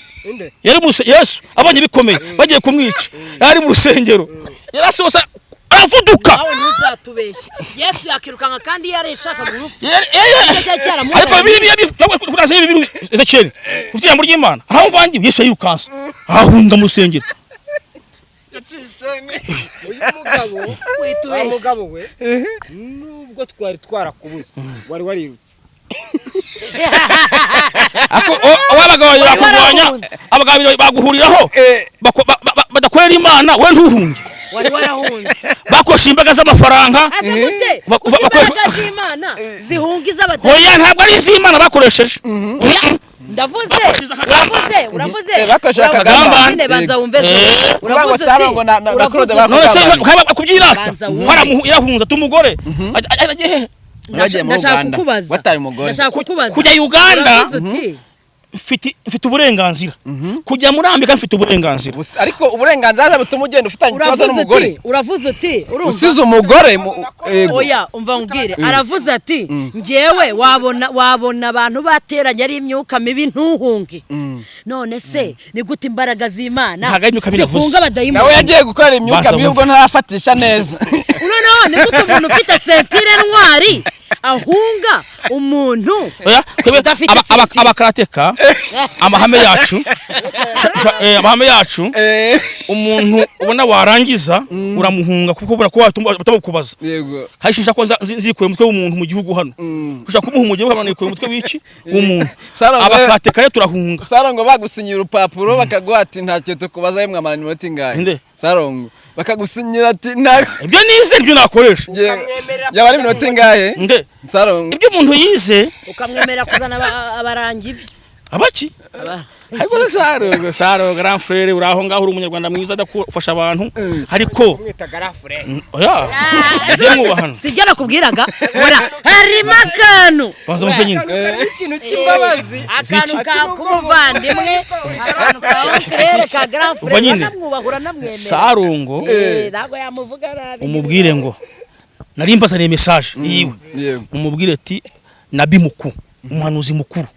yari mu Yesu abonye bikomeye bagiye kumwica yari mu rusengero yarasosa aravuduka nawe ntuzatubeshye Yesu yakirukanka kandi yareshaka mu rupfu ariko bibi Ezekiel ufite ijambo ry'Imana aramvangiye Yesu yirukansa ahunga mu rusengero uyu mugabo we nubwo twari twarakubuze wari warirutse abagabo bakurwanya abagabo baguhuriraho badakorera Imana we ntuhunge wari warahunze bakoresha imbaga z'amafaranga imbaraga z'Imana zihungiza abadayimoni oya ntabwo ari iz'Imana bakoresheje ndavuze bakoresha akagamba nyine banza wumve uravuze Sarongo na Korode none se bakagamba kubyirata irahunza tumugore ndashaka kukubaza kujya Uganda mfite uburenganzira kujya muri Amerika mfite uburenganzira ariko uburenganzira butuma ugenda ufitanye ikibazo n'umugore uravuze uti usize umugore oya umva ngubwire aravuze ati ngewe wabona abantu bateranye ari imyuka mibi ntuhunge none se ni gute imbaraga z'Imana zifunga abadayimoni nawe yagiye gukora imyuka mibi ubwo ntarafatisha neza noneho ni gute umuntu ufite sentire ntwari ahunga umuntu abakarateka amahame yacu umuntu ubona warangiza uramuhunga kuko ubona ko batamukubaza hashisha ko zikuye umutwe w'umuntu mu gihugu hano ushaka kumuha umugeni ukabona yikuye umutwe w'iki w'umuntu abakarateka rero turahunga Sarongo bagusinyira urupapuro bakaguha ati ntacyo tukubaza yemwe amara iminota ingahe Sarongo bakagusinyira ati ibyo nize nibyo nakoresha yaba ari iminota ingahe Sarongo ibyo umuntu yize ukamwemera kuzana abarangi be abaki ariko Sarongo grand frère uraho ngaho uri umunyarwanda mwiza adafasha abantu ariko oya ibyo mwubahana sijya nakubwiraga harimo akantu baza mufite nyine ikintu cy'imbabazi akantu k'umuvandimwe akantu ka grand frère namwubahura namwemera Sarongo ntabwo yamuvuga nabi umubwire ngo nari mbazaniye message yiwe umubwire ati Nabii Mukuu umuhanuzi mukuru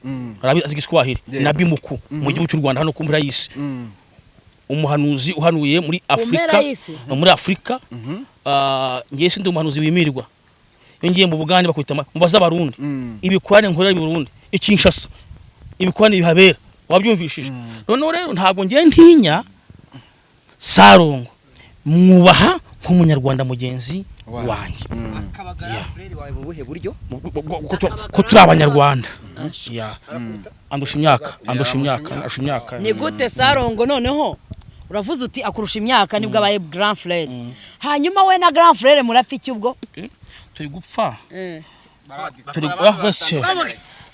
azi Igiswahili Nabii Mukuu mu gihugu cy'u Rwanda hano kumpera y'isi umuhanuzi uhanuye muri Afrika ngiye sindi umuhanuzi wimirwa yongiye mu Bugande bakwita mubaza abarundi ibikorane nkorera mu Burundi ikinshasa ibikorane bihabera wabyumvishije none rero ntabwo ngiye ntinya Sarongo mwubaha nk'umunyarwanda mugenzi wanjye akaba grand frère wawe mu buhe buryo ko turi abanyarwanda andusha imyaka ni gute Sarongo noneho uravuze uti akurusha imyaka nibwo abaye grand frère hanyuma we na grand frère murapfa iki ubwo turi gupfa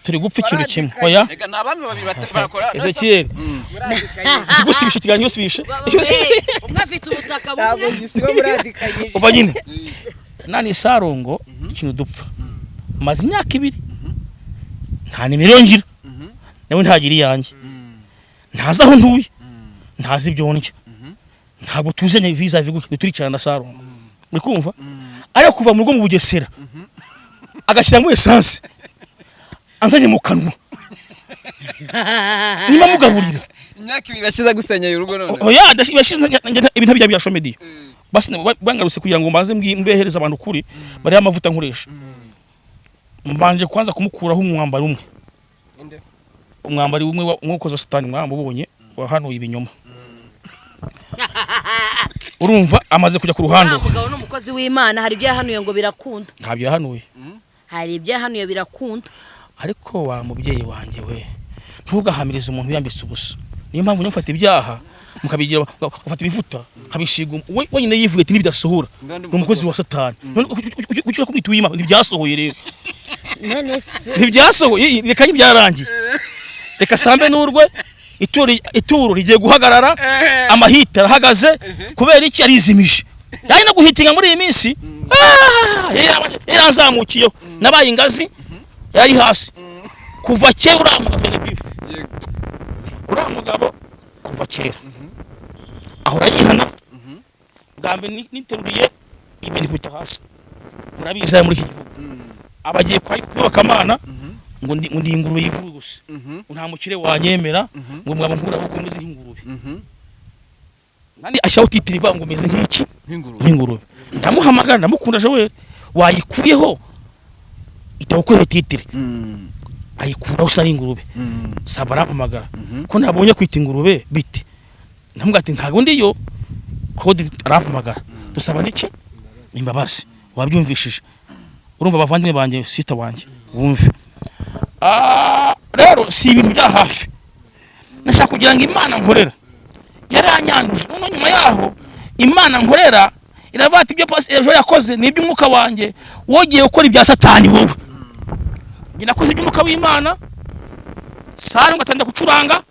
turi gupfa ikintu kimwe oya reka nabami babiri barakora Ezekiel gusibisha kiganyo usibishe umwe afite ubutaka ntabwo gisiba muradikanye uva nyine nani Sarongo ikintu dupfa maze imyaka 2 nta nimero ngira nawe ntagira iyanjye ntazi aho ntuye ntazi ibyo ndya ntabwo tuzanye visa viguke turicara na Sarongo uri kumva ari kuva mu rugo mu Bugesera agashyira mu essence anzanye mu kanwa niba mugaburira imyaka 2 irashize gusenya urugo none oya ndashize ibintu bya shomedia basi bangaruse kugira ngo mbaze mbehereza abantu kuri bari amavuta nkoresha mbanje kwanza kumukuraho umwambaro umwe umwambari umwe umwokoza satani mwambubonye wahanuye ibinyoma urumva amaze kujya ku ruhande umugabo n'umukozi w'Imana hari ibyo yahanuye ngo birakunda ntabyo yahanuye hari ibyo yahanuye birakunda ariko wa mubyeyi wanjye we ntugahamirize umuntu yambitse ubusa niyo mpamvu nyufata ibyaha mukabigira ufata ibivuta kabishiga we nyine yivuga ati nibidasohora n'umukozi wa satani ucyo kumwita uyima ntibyasohoye rero none se ntibyasohoye reka y'ibyarangiye reka sambe n'urwe ituro rigiye guhagarara amahita arahagaze kubera iki arizimije yari no guhitinga muri iyi minsi yaranzamukiyeho nabaye ingazi yari hasi kuva kera uriya mugabo kuva kera ahora yihana bwambe niteruriye ibintu kwita hasi murabiza muri iki gihugu abagiye kwubaka amana ngo ndi ingurube yivuye gusa nta mukire wanyemera ngo mwaba nkura uko meze nk'ingurube nandi ashawutitira ivango meze nk'iki nk'ingurube ndamuhamagara ndamukunda Joel wayikuyeho itawukoye titire ayikura usari ingurube sabara amagara ko nabonye kwita ingurube bite ndamuga ati ntago ndiyo kode arampamagara dusaba niki imbabazi wabyumvishije urumva bavandimwe banje sister wanje wumve rero si ibintu bya hafi nashaka kugira ngo Imana nkorera yaranyanduje none nyuma yaho Imana nkorera iravata ibyo ejo yakoze nibyo umwuka wanjye wogiye ukora ibya satani wowe nakoze iby'umwuka w'Imana Sarongo atanda gucuranga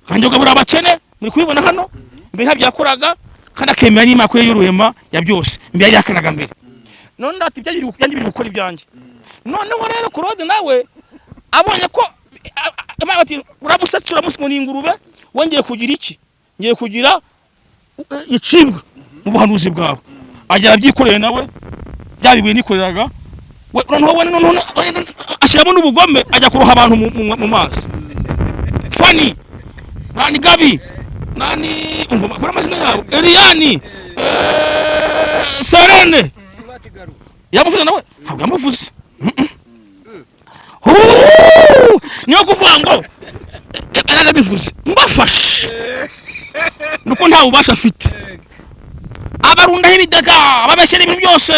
hanjye gabura abakene muri kubibona hano mbere ntabyakoraga kandi akemera n'Imana kuri y'uruhema ya byose mbere yakanaga mbere none ndati byanjye biri gukora ibyanjye noneho rero Claude nawe abonye ko ati uramusatsi uramusmuni ingurube wongeye kugira iki ngiye kugira icibwa mu buhanuzi bwawe agera byikoreye nawe byabibuye nikoreraga none ashiramo n'ubugome ajya kuroha abantu mu mazi Fani nani Gabi nani umva kora amazina yabo Eliani Serene yamuvuze nawe ntabwo yamuvuze niyo kuvuga ngo arabivuze mbafashe nuko nta ubasha afite abarunda hibidaka ababeshyira ibintu byose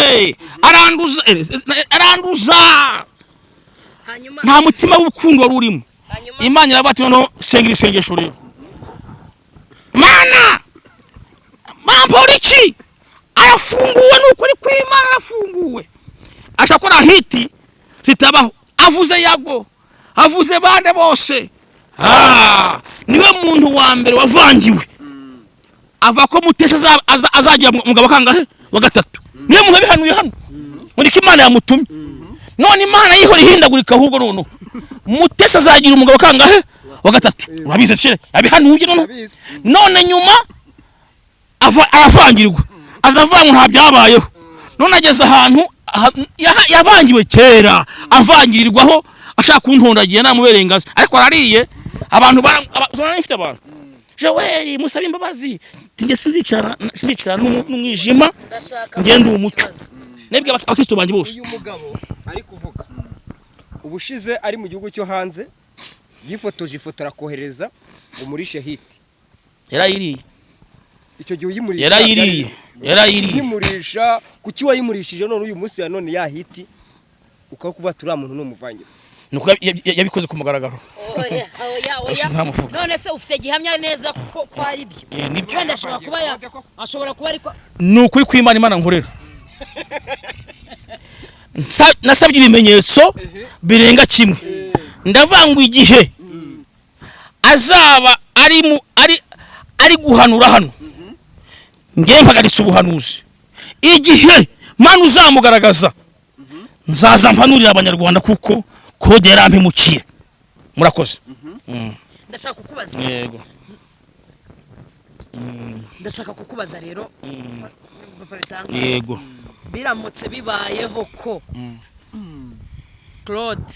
aranduza nta mutima w'urukundo wari urimo Imana irabati noneho sengera isengesho rero Mana Mampoliki arafunguwe n'ukuri kw'Imana arafunguwe ashakora hiti zitabaho avuze yago avuze bande bose niwe muntu wa mbere wavangiwe ava ko Mutesa azajya mugabo kangahe wa gatatu niwe muntu bihanuye hano muri Imana yamutumye none Imana yihora ihindagurika ahubwo none Mutesa azagira umugabo kangahe wa gatatu urabize cyere yabihanuye none nyuma arafangirwa azavanga nta byabayeho none ageze ahantu yavangiwe kera avangirirwaho ashaka kuntondagiye namuberengaza ariko arariye abantu barifite abantu Joel musaba imbabazi tinge sinzicara n'umwijima ngende umucyo nebwe abakristo banje bose uyu mugabo ari kuvuga ubushize ari mu gihugu cyo hanze yifotoje ifoto arakohereza ngo muri shehiti yarayiriye icyo gihe uyimuriye yarayiriye yarayiriye yimurisha kuki wayimurishije none uyu munsi ya none yahiti ukakuba turi muntu n'umuvangiro nuko yabikoze ku mugaragaro none se ufite gihamya neza ko ari byo kandi ashobora kuba ariko ni ukuri kw'Imana Imana nkorera nasabye ibimenyetso birenga kimwe ndavangwa igihe azaba ari guhanura hano ngiye mpagaritse ubuhanuzi igihe Mana uzamugaragaza nzaza mpanurira abanyarwanda kuko kode yarampimukiye murakoze ndashaka kukubaza yego ndashaka kukubaza rero yego biramutse bibayeho ko Claude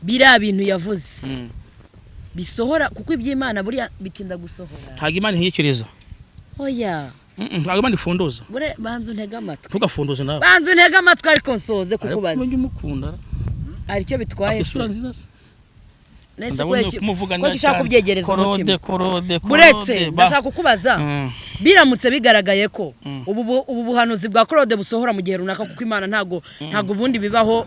biriya bintu yavuze bisohora kuko iby'Imana buriya bitinda gusohora ntago Imana ntiyekereza oya ntago Imana ifundoza bure banzu ntega amatwi tugafundoza nawe banzu ntega amatwi ariko nsoze kukubaza ariko umukunda ari cyo bitwaye afisura nziza se nese ko ushaka kubyegereza umutima buretse ndashaka kukubaza biramutse bigaragaye ko ubu buhanuzi bwa Claude busohora mu gihe runaka kuko Imana ntago ubundi bibaho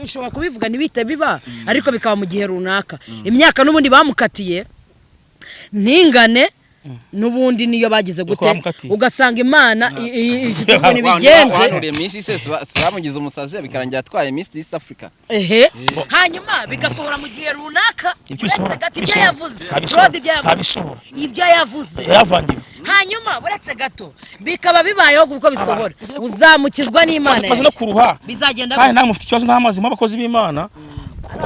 ushobora kubivuga ntibite biba ariko bikaba mu gihe runaka imyaka n'ubundi bamukatiye ntingane nubundi niyo bagize gute ugasanga Imana ifite ibintu bigenje wanuriye Miss se bamugize umusazi bikarangira atwaye Miss East Africa hanyuma bigasohora mu gihe runaka uretse gato ibyo yavuze Claude ibyo yavuze yavangiwe hanyuma uretse gato bikaba bibayeho kuko bisohora uzamukizwa n'Imana maze no kuruha bizagenda kandi nta mufite ikibazo n'amazi mu bakozi b'Imana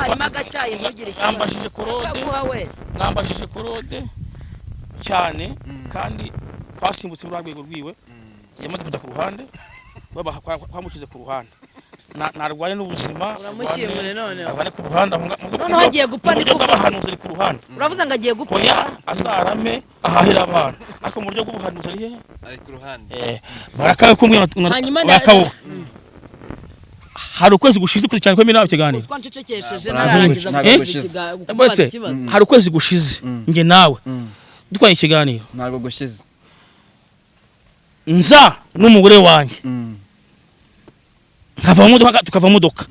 harimo agacyayi ntugire ikibazo nambajije Claude cyane kandi twasimbutse muri rwego rwiwe yamaze kujya ku ruhande kwamukize ku ruhande narwaye n'ubuzima uramushimire none abane ku ruhande none hagiye gupfa ni ko abahanuzi ari ku ruhande uravuze ngo agiye gupfa oya azarame ahahira abantu ariko mu buryo bw'ubuhanuzi ari hehe ari ku ruhande barakawe kumwe barakawo hari ukwezi gushize kuri cyane ko mina ikiganiro twancecekesheje narangiza bose hari ukwezi gushize nge nawe dukwaye ikiganiro ntago gushize nza n'umugore wanjye tukava mu modoka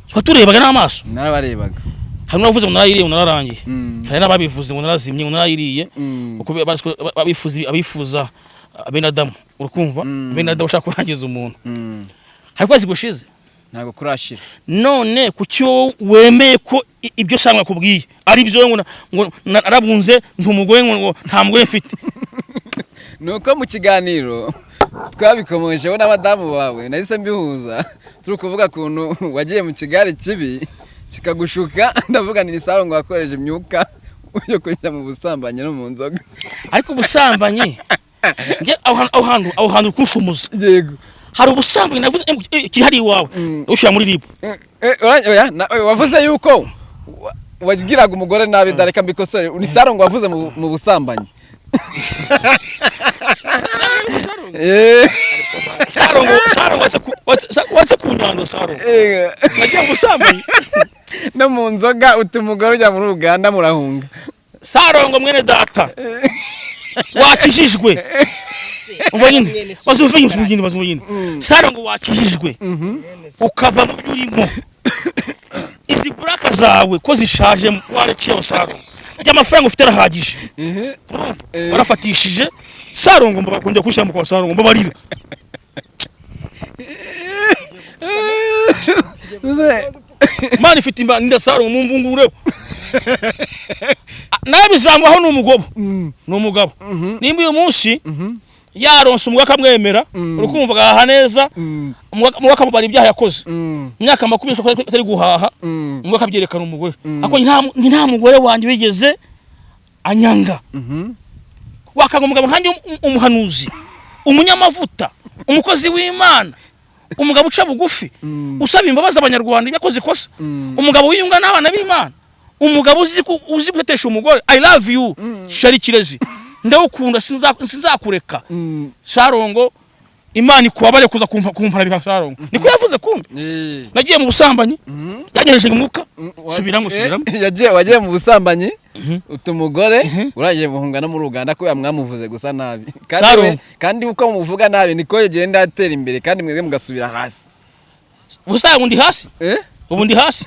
twaturebaga n'amaso narabarebaga hari n'abavuze ngo narayiriye nararangiye hari n'ababivuze ngo narazimye ngo narayiriye uko abifuza bene Adamu urukumva bene Adamu ushaka kurangiza umuntu hari kwezi gushize ntago kurashira none kucyo wemeye ko ibyo shamwe kubwiye ari byo ngo narabunze ntumugore ngo nta mugore mfite nuko mu kiganiro twabikomojeho n'abadamu bawe nahise mbihuza turi kuvuga kuntu wagiye mu kigare kibi kikagushuka ndavuga ni Saro ngo wakoreje imyuka yo kujya mu busambanyi no mu nzoga ariko ubusambanyi nge aho hantu kunshumuza yego hari ubusambanyi navuze kihari iwawe ushya muri ribu wavuze yuko wagiraga umugore nabi dareka mbikosore ni Saro ngo wavuze mu busambanyi Saro wacha kunyando Saro nagiye ubusambanyi no mu nzoga utumugore ujya muri Uganda murahunga Saro ngo mwene data wakijijwe umva nyine bazuvanye Saro ngo wakijijwe ukava mu byurimo izi buraka zawe ko zishaje warekeyo Saro y'amafaranga ufite arahagije barafatishije Saro ngo mbakunda kushyira mu kwa Saro ngo mbabarira Mani ifite imbanira Saro mu mbungureho nawe bizambaho n'umugabo nimba uyu munsi yaronse umugabo akamwemera urukumva agahaha neza umugabo akamubara ibyaha yakoze imyaka 20 atari guhaha umugabo akabyerekana umugore ako nta mugore wanjye wigeze anyanga wakanga umugabo nkanjye umuhanuzi umunyamavuta umukozi w'Imana umugabo uca bugufi usaba imbabazi abanyarwanda yakoze ikosa umugabo wiyunga n'abana b'Imana umugabo uzi gutetesha umugore I love you shari kirezi ndawukunda sinzakureka Sarongo Imana ikubabare kuza kumparabira Sarongo niko yavuze kumbe nagiye mu busambanyi yanyereje umwuka subiramo wagiye mu busambanyi utumugore uragiye muhungana muri Uganda ko yamwamuvuze gusa nabi kandi uko muvuga nabi niko yagenda atera imbere kandi mwebwe mugasubira hasi busa ubundi hasi ubundi hasi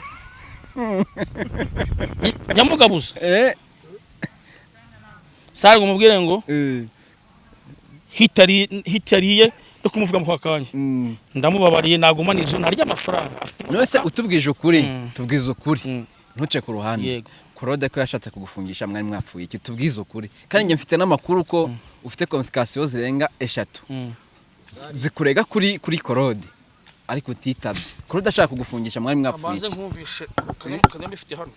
nyamugabuza Sarongo mubwire ngo hitariye no kumuvuga mu kanya ndamubabariye nagumanizo ntarya amafaranga nose utubwije ukuri tubwiza ukuri ntuce ku ruhande Claude ko yashatse kugufungisha mwari mwapfuye iki tubwiza ukuri kandi nge mfite n'amakuru ko ufite confiscation zirenga 3 zikurega kuri Claude ariko utitabye Claude ashaka kugufungisha mwari mwapfuye abanze nkumvishe kandi mfite hano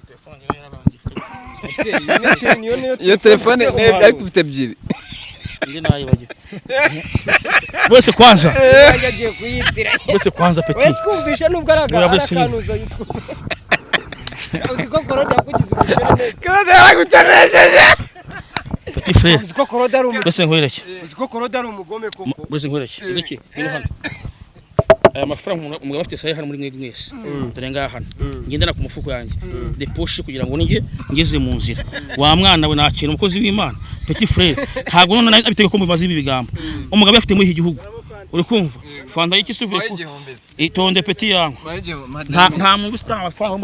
telefone yararangiye iyo telefone ariko ufite ebyiri ndi nayibagiwe wese kwanza yagiye kuyitira wese kwanza petit we twumvisha nubwo arakanuza yitwa uziko Claude yakugize umukene neza Claude yaraguterejeje petit frère uziko Claude ari umugome wese nkwereke uziko Claude ari umugome koko wese nkwereke iziki ino hano aya mafaranga umugabo afite saye hano muri mwe mwese ndarenga hano ngendana ku mufuko yanjye de poche kugira ngo ninge ngeze mu nzira wa mwana we nakira umukozi w'Imana petit frère ntago none abitege ko mubaza ibi bigambo umugabo afite muri iki gihugu uri kumva fanda y'iki suvuye ku itonde petit yangu nta muntu usitanga amafaranga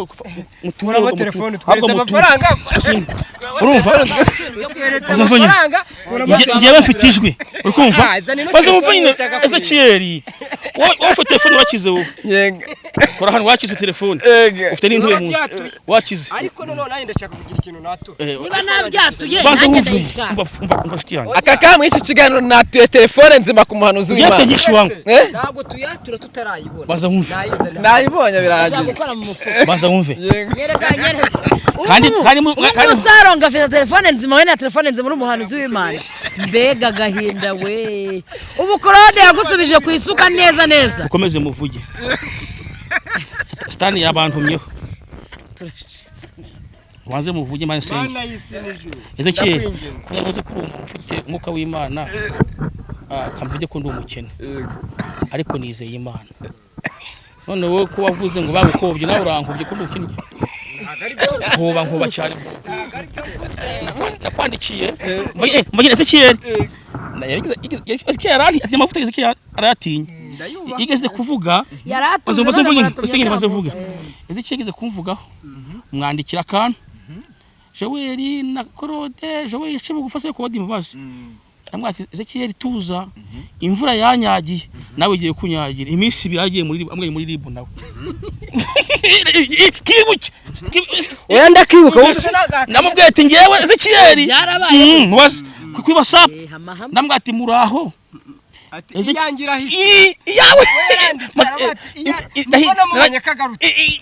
mu turabo telefone tweretse amafaranga urumva ngiye mfite ijwi uri kumva baze muvanye Ezekiel wowe telefone wakize wowe kora hano wakize telefone ufite n'intebe mu wakize ariko none nayo ndashaka kugira ikintu nato niba nabyatuye baze umva shiti yanjye aka kamwe iki kiganiro natuye telefone nzima ku muhanuzi w'Imana yate nyinshi wangu ntago tuyatura tutarayibona baze umve nayibonye biragiye gukora mu mufuko baze umve nyereka kandi Sarongo afite telefone nzima we na telefone nzima n'umuhanuzi w'Imana mbega gahinda we ubu Claude yagusubije ku isuka neza ukomeze muvuge stani yabantumyeho wanze muvuge manje senge Ezekiel yavuze ko ufite umwuka w'Imana kamvuge ko ndi umukene ariko nizeye Imana none wowe ko wavuze ngo bagukobye nawe urankubye ko ndukennye nkuba cyane nakwandikiye mvugire Ezekiel ati amavuta Ezekiel aratinya igeze kuvuga baze vuga Ezekiel igeze kumvugaho mwandikira akantu Joel na Claude Joel yashebe gufasa ko badi mubazi amwati Ezekiel tuza imvura yanyagiye nawe igiye kunyagira iminsi biragiye muri ribu nawe kibuke oya ndakibuka namubwiye ati ngewe Ezekiel was ku WhatsApp namwati muraho yangira yawe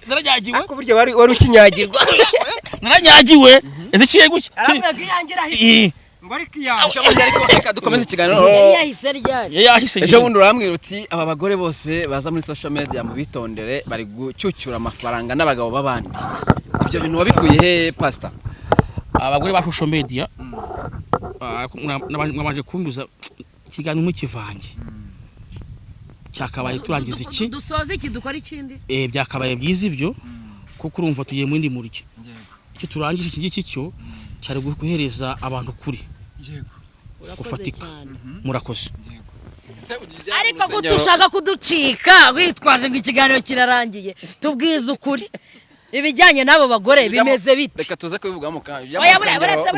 naragiwe ako buryo wari ukinyagirwa naranyagiwe Ezekiel gutya yangira ngo ariko yaje ariko reka dukomeze ikiganiro yahise ejo bundi urambwira uti aba bagore bose baza muri social media mu bitondere bari gucyucyura amafaranga n'abagabo babandi ivyo bintu wabikuye he pastor abagore ba social media nabanje kumbiza ikiganiro mukivange cyakabaye turangiza iki dusoze iki dukora ikindi byakabaye byiza ibyo kuko urumva tugiye mu ndi murike icyo turangije iki giki cyo cyari guhereza abantu kuri gufatika murakoze ariko gutushaka kuducika witwaje ngo ikiganiro kirarangiye tubwize ukuri ibijyanye nabo bagore bimeze bite reka tuze kubivuga mu kanyu oya buretse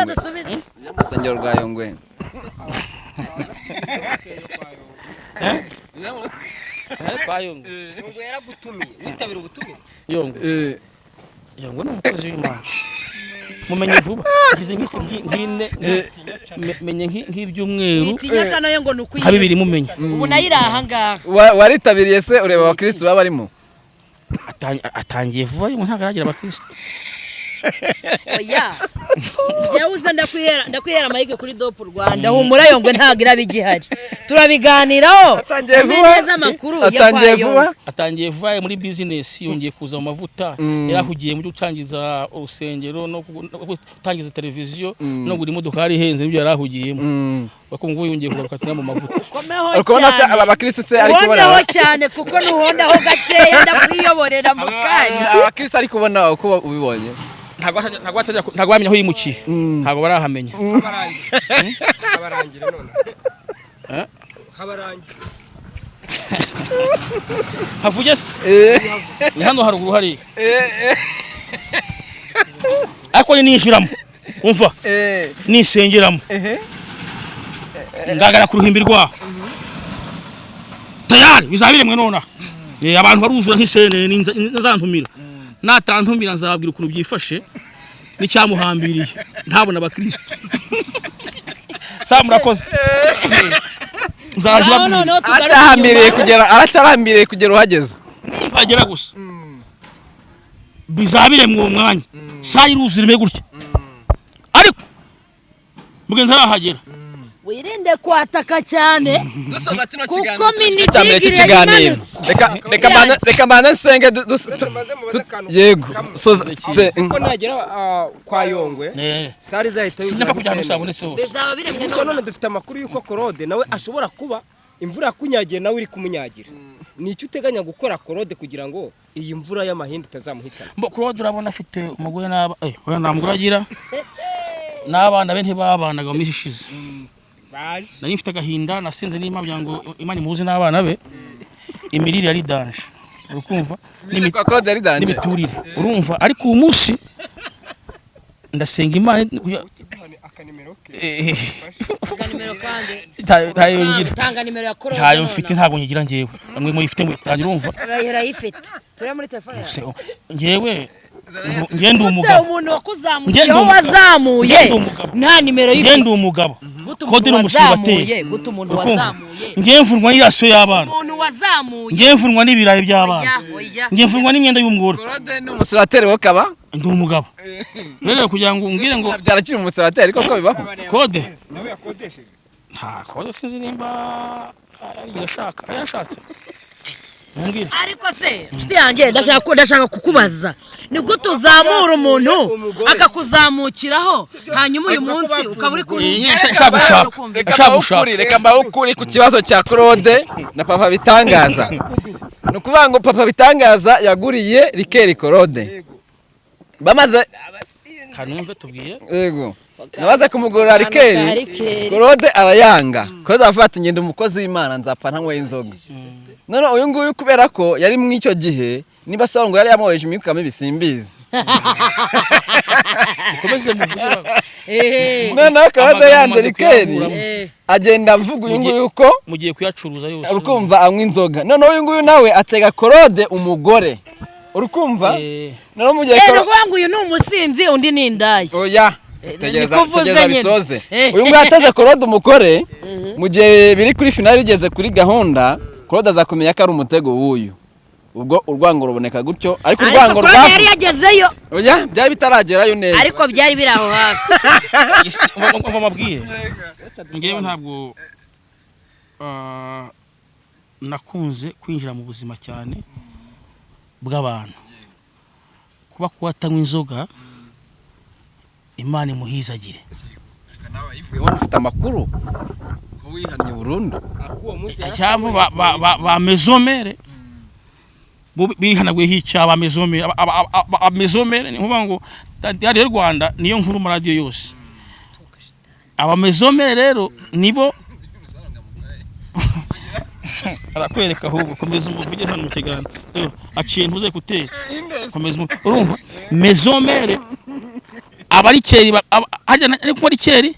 dusubize Musengero rwa Yongwe Yongwe yaragutumiye witabira ubutumire Yongwe ni umukozi w'Imana mumenye vuba igize iminsi nk'ine menye nk'ibyumweru itinya nayo ngo nukuye habibiri mumenye ubu nayiraha ngaha waritabiriye se ureba abakristo baba barimo atangiye vuba ntago aragira abakristo oya jewe uza ndakwihera mayike kuri Dope Rwanda humura yongwe ntago irabigihari turabiganiraho Atangiye vuba. neza amakuru Atangiye vuba. atangiye vuba muri business yongeye kuza mu mavuta yarahugiye mu gutangiza urusengero no gutangiza televiziyo no gura imodoka hari henze ibyo yarahugiyemo bakumva yongeye kugaruka tuna mu mavuta Ariko se aba bakristo se ari kubona woneho cyane kuko nuhondaho gakeya ndakwiyoborera mu kanya abakristo ari kubona uko ubibonye ntabwo bamenya aho yimukiye ntabwo barahamenya habarangire none habarangire havuge se ni hano haruguru hari ariko ni ninjiramo umva nisengeramo ngagara ku ruhimbi rwaho tayari bizabiremwe nona abantu baruzura nk'isene nzantumira natantumira nzababwira ukuntu byifashe n'icyamuhambiriye ntabona abakristo murakoze aracyahambiriye kugera uhageze bagera gusa bizabiremwe uwo mwanya saa iruzurime gutya ariko mugenzi arahagera wirinde kwataka cyane dusoza kino kuko kiganiro reka mbana nsenge yego ko nagera kwa Yongwe sari zahita sinapfa kujyana usabonetse hose bizaba biremwe none dufite amakuru yuko Claude nawe ashobora kuba imvura yakunyagiye nawe uri kumunyagira ni icyo uteganya gukora Claude kugira ngo iyi mvura y'amahindu itazamuhitana Claude urabona afite umugore oya namugura agira n'abana be ntibabanaga mu minsi ishize nari mfite agahinda nasenze n'Imana ngo Imana imuhuze n'abana be imirire yari danje urukumva n'imiturire urumva ariko uyu munsi ndasenga Imana akanimero kandi tayongira tanga nimero ya Claude tayo mfite ntabwo nyigira ngewe amwe muyifite ngo tangira urumva yarayifite turi muri telefone ngewe ngende umugabo umuntu wakuzamuye wazamuye nta nimero y'ifite ngende umugabo Claude n'umusibateri guta umuntu wazamuye ngemvunwa n'iraso y'abana umuntu wazamuye ngemvunwa n'ibirayi by'abana ngemvunwa n'imyenda y'umugore Claude n'umusibateri wo kaba ndi umugabo rero kugira ngo umbwire ngo byarakiri umusibateri ariko ko bibaho Claude nawe yakodesheje nta Claude sinzi nimba yashatse Mbwira ariko se nshuti yanjye ndashaka kukubaza nibwo tuzamura umuntu akakuzamukiraho hanyuma uyu munsi ukaba uri reka mbaho ukuri ku kibazo cya Claude na Papa Bitangaza ni ukuvuga ngo Papa Bitangaza yaguriye rikeri Claude bamaze kanumve tubwiye yego nabaza kumugurira rikeri Claude arayanga Claude afata ngende umukozi w'Imana nzapfa ntanywe inzoga none uyu nguyu kubera ko yari mu icyo gihe niba Sarongo yari yamuhoje imyuka mibi simbizi ukomeze muvuga none Claude yanze rikeri agenda mvuga uyu nguyu uko mugiye kuyacuruza yose urukumva anywa inzoga none uyu nguyu nawe atega Claude umugore urukumva none mugiye ngo uyu ni umusinzi undi ni indaya oya tegeza bisoze uyu nguyu ateze Claude umugore mu gihe biri kuri finale rigeze kuri gahunda Claude azakumenya ko ari umutego w'uyu ubwo urwango ruboneka gutyo ariko urwango rwafu yari yagezeyo oya byari bitaragerayo neza ariko byari biri aho hafi mabwire ngewe ntabwo nakunze kwinjira mu buzima cyane bw'abantu kuba kuwatanywa inzoga Imana imuhizagire nawe ivuye ufite amakuru wihannye burundu cyangwa ba mezomere bihanaguye hicya abamezomere ni kuvuga ngo Radio Rwanda niyo nkuru mu radio yose abamezomere rero nibo arakwereka ahubwo komeza umuvuge hano mu kiganza aciye ntuze kutera komeza urumva mezomere abari keri hajya ariko ari keri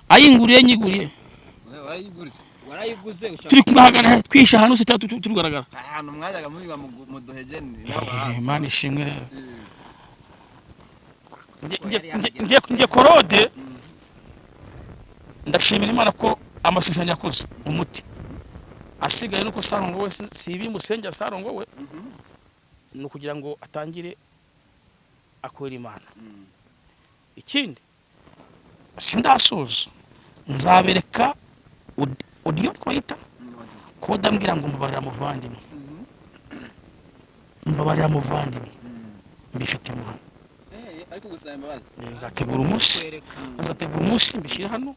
ayinguriye nyiguriye warayiguze turi kumahagana twisha hano se turugaragara ahantu mwajyaga mubiba mu duhegeni Imana ishimwe rero nge Claude ndashimira Imana ko amashusho yakoze umuti asigaye nuko Sarongo we si ibi musenge Sarongo we no kugira ngo atangire akorera Imana. Ikindi sindasoza nzabereka audio twahita ko ndambwira ngo mbabarira muvandimwe, mbabarira muvandimwe mbifite muhano. ariko gusaba imbabazi nzategura umunsi mbishyira hano.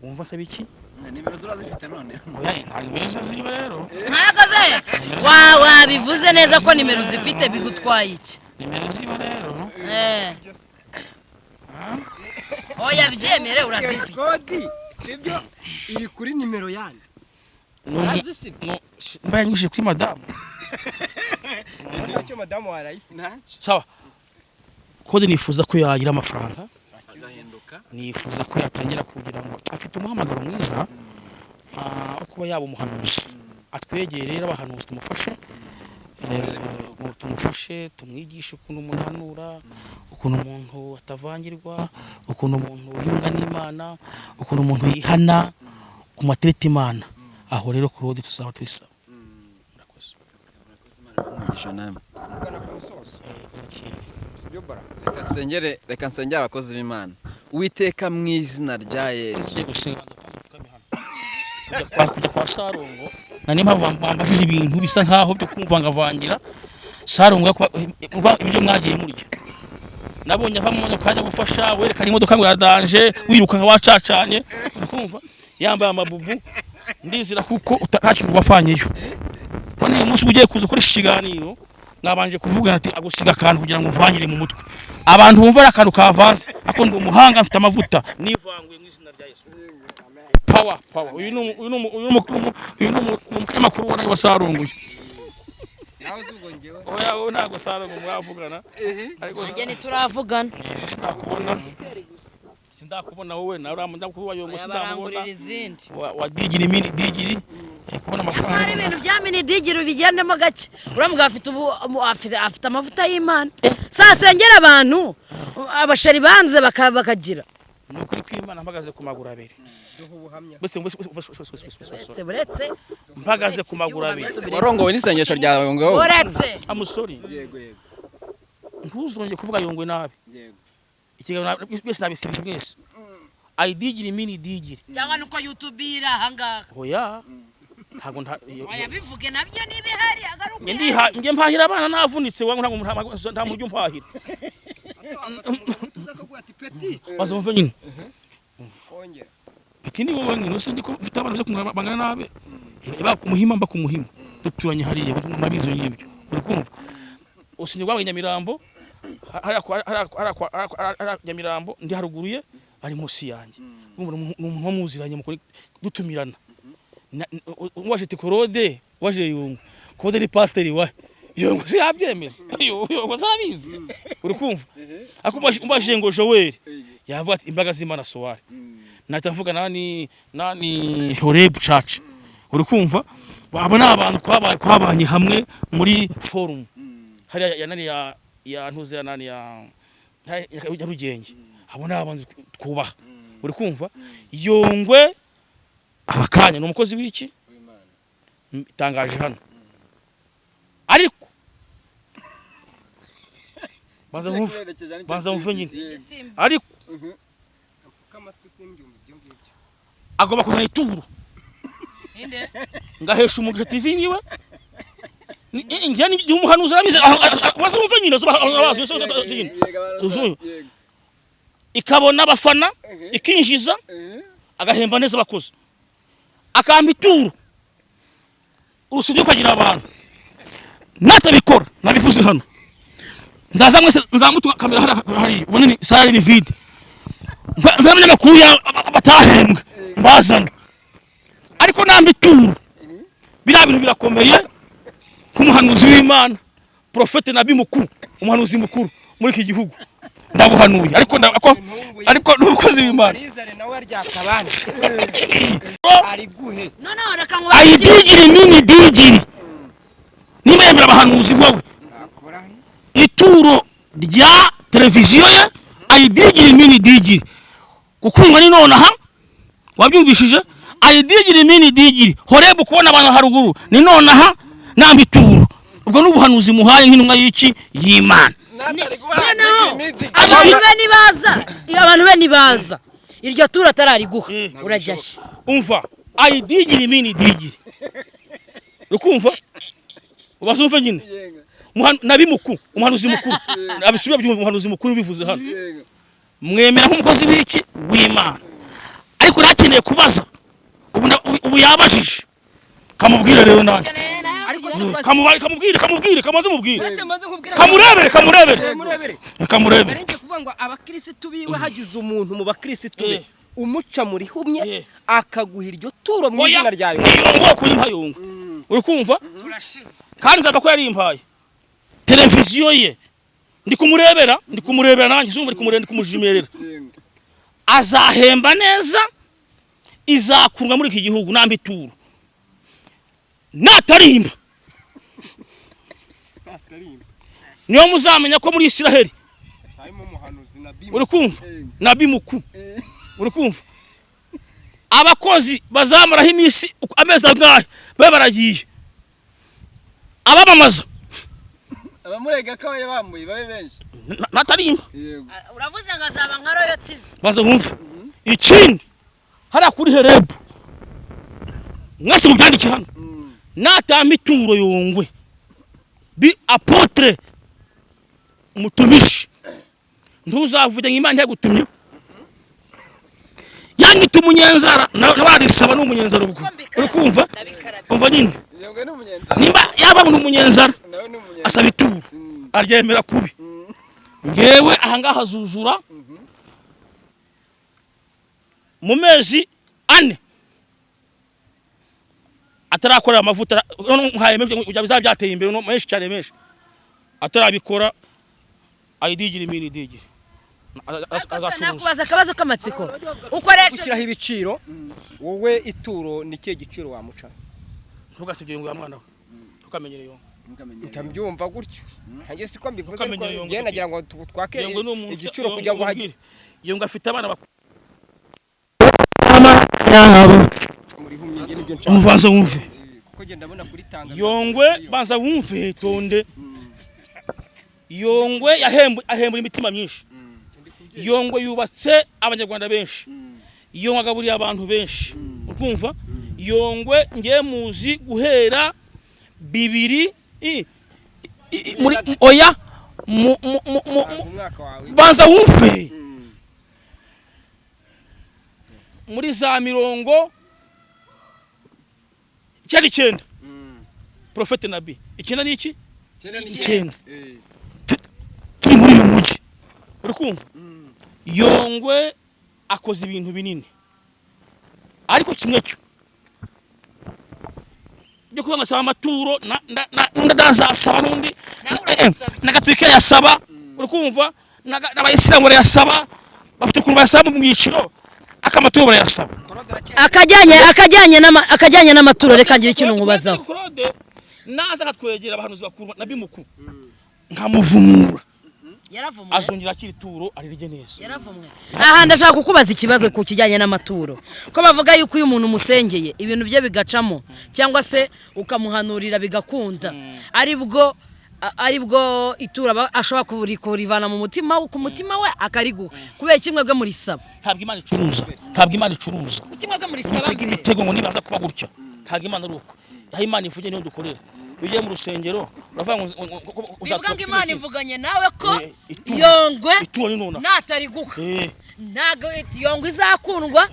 Wumva se biki? nimero zurazifite none Oya nta nimero ziba rero. ntakaze wabivuze neza ko nimero zifite bigutwaye iki? Nimero ziba rero. Oya byemere urazifite. kodi ibyo iri kuri nimero yanyu. Mbaye nyushije kuri madamu. Ntacyo madamu warayifite. Sawa. Kode nifuza ko yagira amafaranga. agahinduka Nifuza ko yatangira kugira ngo afite umuhamagaro mwiza kuba yaba umuhanuzi. Atwegere rero abahanuzi tumufashe tumwigishe ukuntu umuntu ahanura, ukuntu umuntu atavangirwa, ukuntu umuntu yunga n'Imana, ukuntu umuntu yihana ku matereti Imana. Aho rero Claude tuzaba twisaba. Murakoze. umugisha namwe Ugana ku musozo. Sibyo bara. reka nsengere abakozi b'Imana. Uwiteka mu izina rya Yesu, Ugiye gusenga kujya kwa Sarongo nani bambajije ibintu bisa nkaho byo kumvangavangira. Sarongo ibyo mwagiye murya nabonye ava mu modoka ajya gufasha, werekana imodoka ngo yadanje, wiruka nka wacacanye, ukumva yambaye amabubu. Ndizira kuko utakintu wafanyeyo. Bone uyu munsi ugiye kuza ukoresha ikiganiro nabanje kuvugana ati agusiga akantu kugira ngo mvangire mu mutwe. Abantu bumva akantu kavanze akunda umuhanga mfite amavuta nivanguye mu izina rya Yesu. Power. Uyu n'umunyamakuru wa Sarongo. Nawe zubongewe. Oya wowe ntago Sarongo mwavugana. Ariko Njye ntituravugana. Sindakubona wowe na uramuda kuba yongo sindakubona. Yabarangurira izindi. Wa digiri kubona amafaranga. Hari ibintu bya mini digiri bigendemo gake. Uramuga afite amavuta y'Imana. Sasengera abantu abashari banze bakagira. Nukuri kw'Imana mpagaze ku maguru abiri. Duhu buhamya. Buretse Mpagaze ku maguru abiri. warongowe n'isengesho ryawe ngo buretse Amusori. yego Ntuzongeye kuvuga yongwe nabi. Ikiganiro byose nabisibije mwese. Aidigiri mini digiri. cyangwa nuko YouTube iri ahangaha. Oya. Ntago Oya bivuge nabyo nibihari agaruka. nge mpahira abana navunitse wangu nta muryo mpahira. Bazumve nyine. Ongera. Ati ni wowe nyine usindi ko mfite abana byo kumwabangana nabe. Eba kumuhima mba kumuhima. Duturanye hariya nabizo nyibyo. Uri kumva? Usinye gwawe Nyamirambo. Hari Nyamirambo ndi haruguruye ari munsi yanjye. Umuntu wamuziranye mu dutumirana. Waje Claude waje yungu. Claude ni pastor wa. Yongo si yabyemeza. Yongo zabizi. Uri kumva? Akumbashije ngo Joel. Yavuga ati imbaga z'Imana Soare. Natavuga nani Horeb Church. Uri kumva? Abana abantu kwabanye hamwe muri forum. Hari yanani ya ntuze yanani ya Rugenge. Abona abantu twubaha. Uri kumva? Yongwe abakanya n'umukozi w'iki? Tangaje hano. Ariko banza mvuge nyine. Ariko Kamatwi simbyumva ibyo ngibyo. agomba kuzana ituru. Inde? Ngahesha umugisha TV niwe. Njye ni umuhanuzi arabize. Bazumve nyine abazi. Ikabona abafana ikinjiza agahemba neza abakozi. Akampa ituru. Urusubye ukagira abantu. Natabikora nabivuze hano. Nzaza mwese nzamutu kamera hari ubone sare ni vide. Nzamenya makuru batahembwe mbazana. Ariko nambi turu. Bira bintu birakomeye kumuhanuzi w'Imana, profete nabi mukuru, umuhanuzi mukuru muri iki gihugu. Ndabuhanuye ariko n'ubukozi w'Imana. Rizare nawe aryakabandi. Ari guhe. None reka ngo Aidigiri mini digiri. Nimba yemera abahanuzi wowe. Ituro rya televiziyo ye aidigiri mini digiri. Gukundwa ni nonaha wabyumvishije aidigiri mini digiri. Horeb kubona abantu haruguru ni nonaha nambi ituro. Ubwo n'ubuhanuzi muhaye nk'intumwa y'iki y'Imana. abantu be nibaza iryo tura atarariguha urajyahe umva ayidigire imini digire ukumva ubasumve nyine nabi mukuru umuhanuzi mukuru abisubiye by'umuhanuzi mukuru bivuze hano mwemera nk'umukozi w'iki w'Imana ariko nakeneye kubaza ubu yabajije kamubwire rero nanjye kamubwire kamaze mubwire kamurebere nje kuvuga ngo abakirisitu biwe hagize umuntu mu bakirisitu be umuca muri humye akaguha iryo turo mu izina ryawe ngo kunyimpa yungu uri kumva kandi nzaba ko yari impaye televiziyo ye ndi kumurebera nanjye zumva ndi kumujimerera azahemba neza izakurwa muri iki gihugu nambituro natarimba niyo muzamenya ko muri Isiraheli uri kumva nabi muku uri kumva abakozi bazamaraho iminsi amezi angahe babe baragiye abamamaza abamurega ko bambuye babe benshi natarimba uravuze ngo azaba nka Royal TV baza wumva ikindi hari kuri Herebu mwese mubyandike hano natamba ituro yongwe bi apotre mutumishi ntuzavuge ng'Imana yagutumye yangita umunyenzara nabarisaba n'umunyenzara ubwo uri kumva umva nyine nimba yaba n'umunyenzara asaba ituro aryemera kubi ngewe ahangaha zuzura mu mezi 4 atarakorera amavuta nkayemeje kujya bizabyateye imbere no menshi cyane menshi atarabikora ayidigire imini digire nakubaza akabazo k'amatsiko ukoresha gushyiraho ibiciro wowe ituro ni kiye giciro wamuca ntugasibye ngo mwana we tukamenyere yo ntambyumva gutyo hange siko mbivuze ko ngiye nagira ngo twake igiciro kujya ngo hagire iyo ngo afite abana umvanza wumve kuko genda mbona kuri tanga yongwe banza wumve tonde yongwe ahembura imitima myinshi yongwe yubatse abanyarwanda benshi yongwe agaburiye abantu benshi ukumva yongwe ngiye muzi guhera 2 muri oya banza wumve muri za mirongo cyari 9 Prophet Nabi ikenda ni iki 9 turi muri uyu mujyi uri kumva yongwe akoze ibintu binini ariko kimwe cyo byo kuba ngasaba amaturo ndazasaba n'undi nagatwike yasaba uri kumva n'abayisilamu barayasaba bafite kurwa yasaba mu mwiciro akamaturo barayasaba akajyanye n'amaturo reka ngira ikintu nkubazaho naza katwegera abahanuzi bakuru Nabi mukuru nkamuvumura yaravumwe azongera akiri turo aririje neza yaravumwe aha ndashaka kukubaza ikibazo ku kijyanye n'amaturo ko bavuga yuko uyu muntu umusengeye ibintu bye bigacamo cyangwa se ukamuhanurira bigakunda aribwo itura ashobora kurivana mu mutima ku mutima we akariguha kubera kimwe bwe muri saba ntabwo Imana icuruza kimwe bwe muri saba imitego ngo nibaza kuba gutya ntabwo Imana ari uko aho Imana ivuge niho dukorera ugiye mu rusengero uravuga ngo bivuga ngo Imana ivuganye nawe ko yongwe natari guha ntago yongwe izakundwa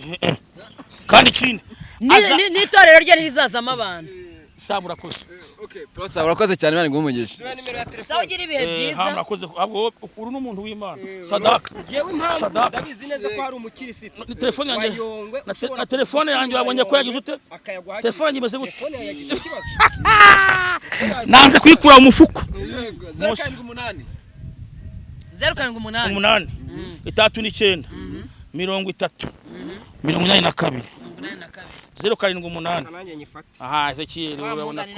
kandi ikindi n'itorero rye rizazamo abantu sabura kose okay prosa urakoze cyane Imana ngumugisha sawa ugira ibihe byiza urakoze ahubwo uri n'umuntu w'Imana sadaka ndabizi neza ko hari umukirisitu telefone yanjye na telefone yanjye wabonye ko yagize ute telefone yanjye imeze gute nanze kwikura mu mufuko 078 078 39 30 82 078 aha Ezekiel urabona ko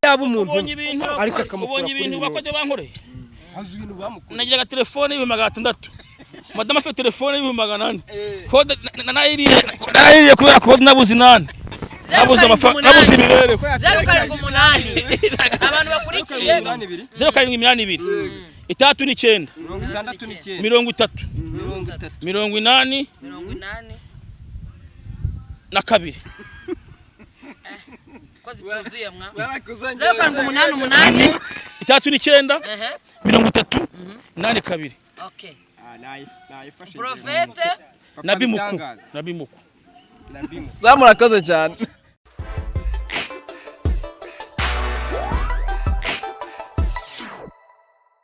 yaba umuntu ariko akamubonye ibintu bakoze bankoreye hazu ibintu bamukora nagira telefone y'600 madama afite telefone y'800 kode nayiriye kubera kode nabuze 8 nabuze imibereho 078 abantu bakurikiye 082 39 69 30 30 80 82 ko zituzuye mwa Barakuze 0.88 39 30 82 okay nayifashe Profete nabimuku Murakoze cyane.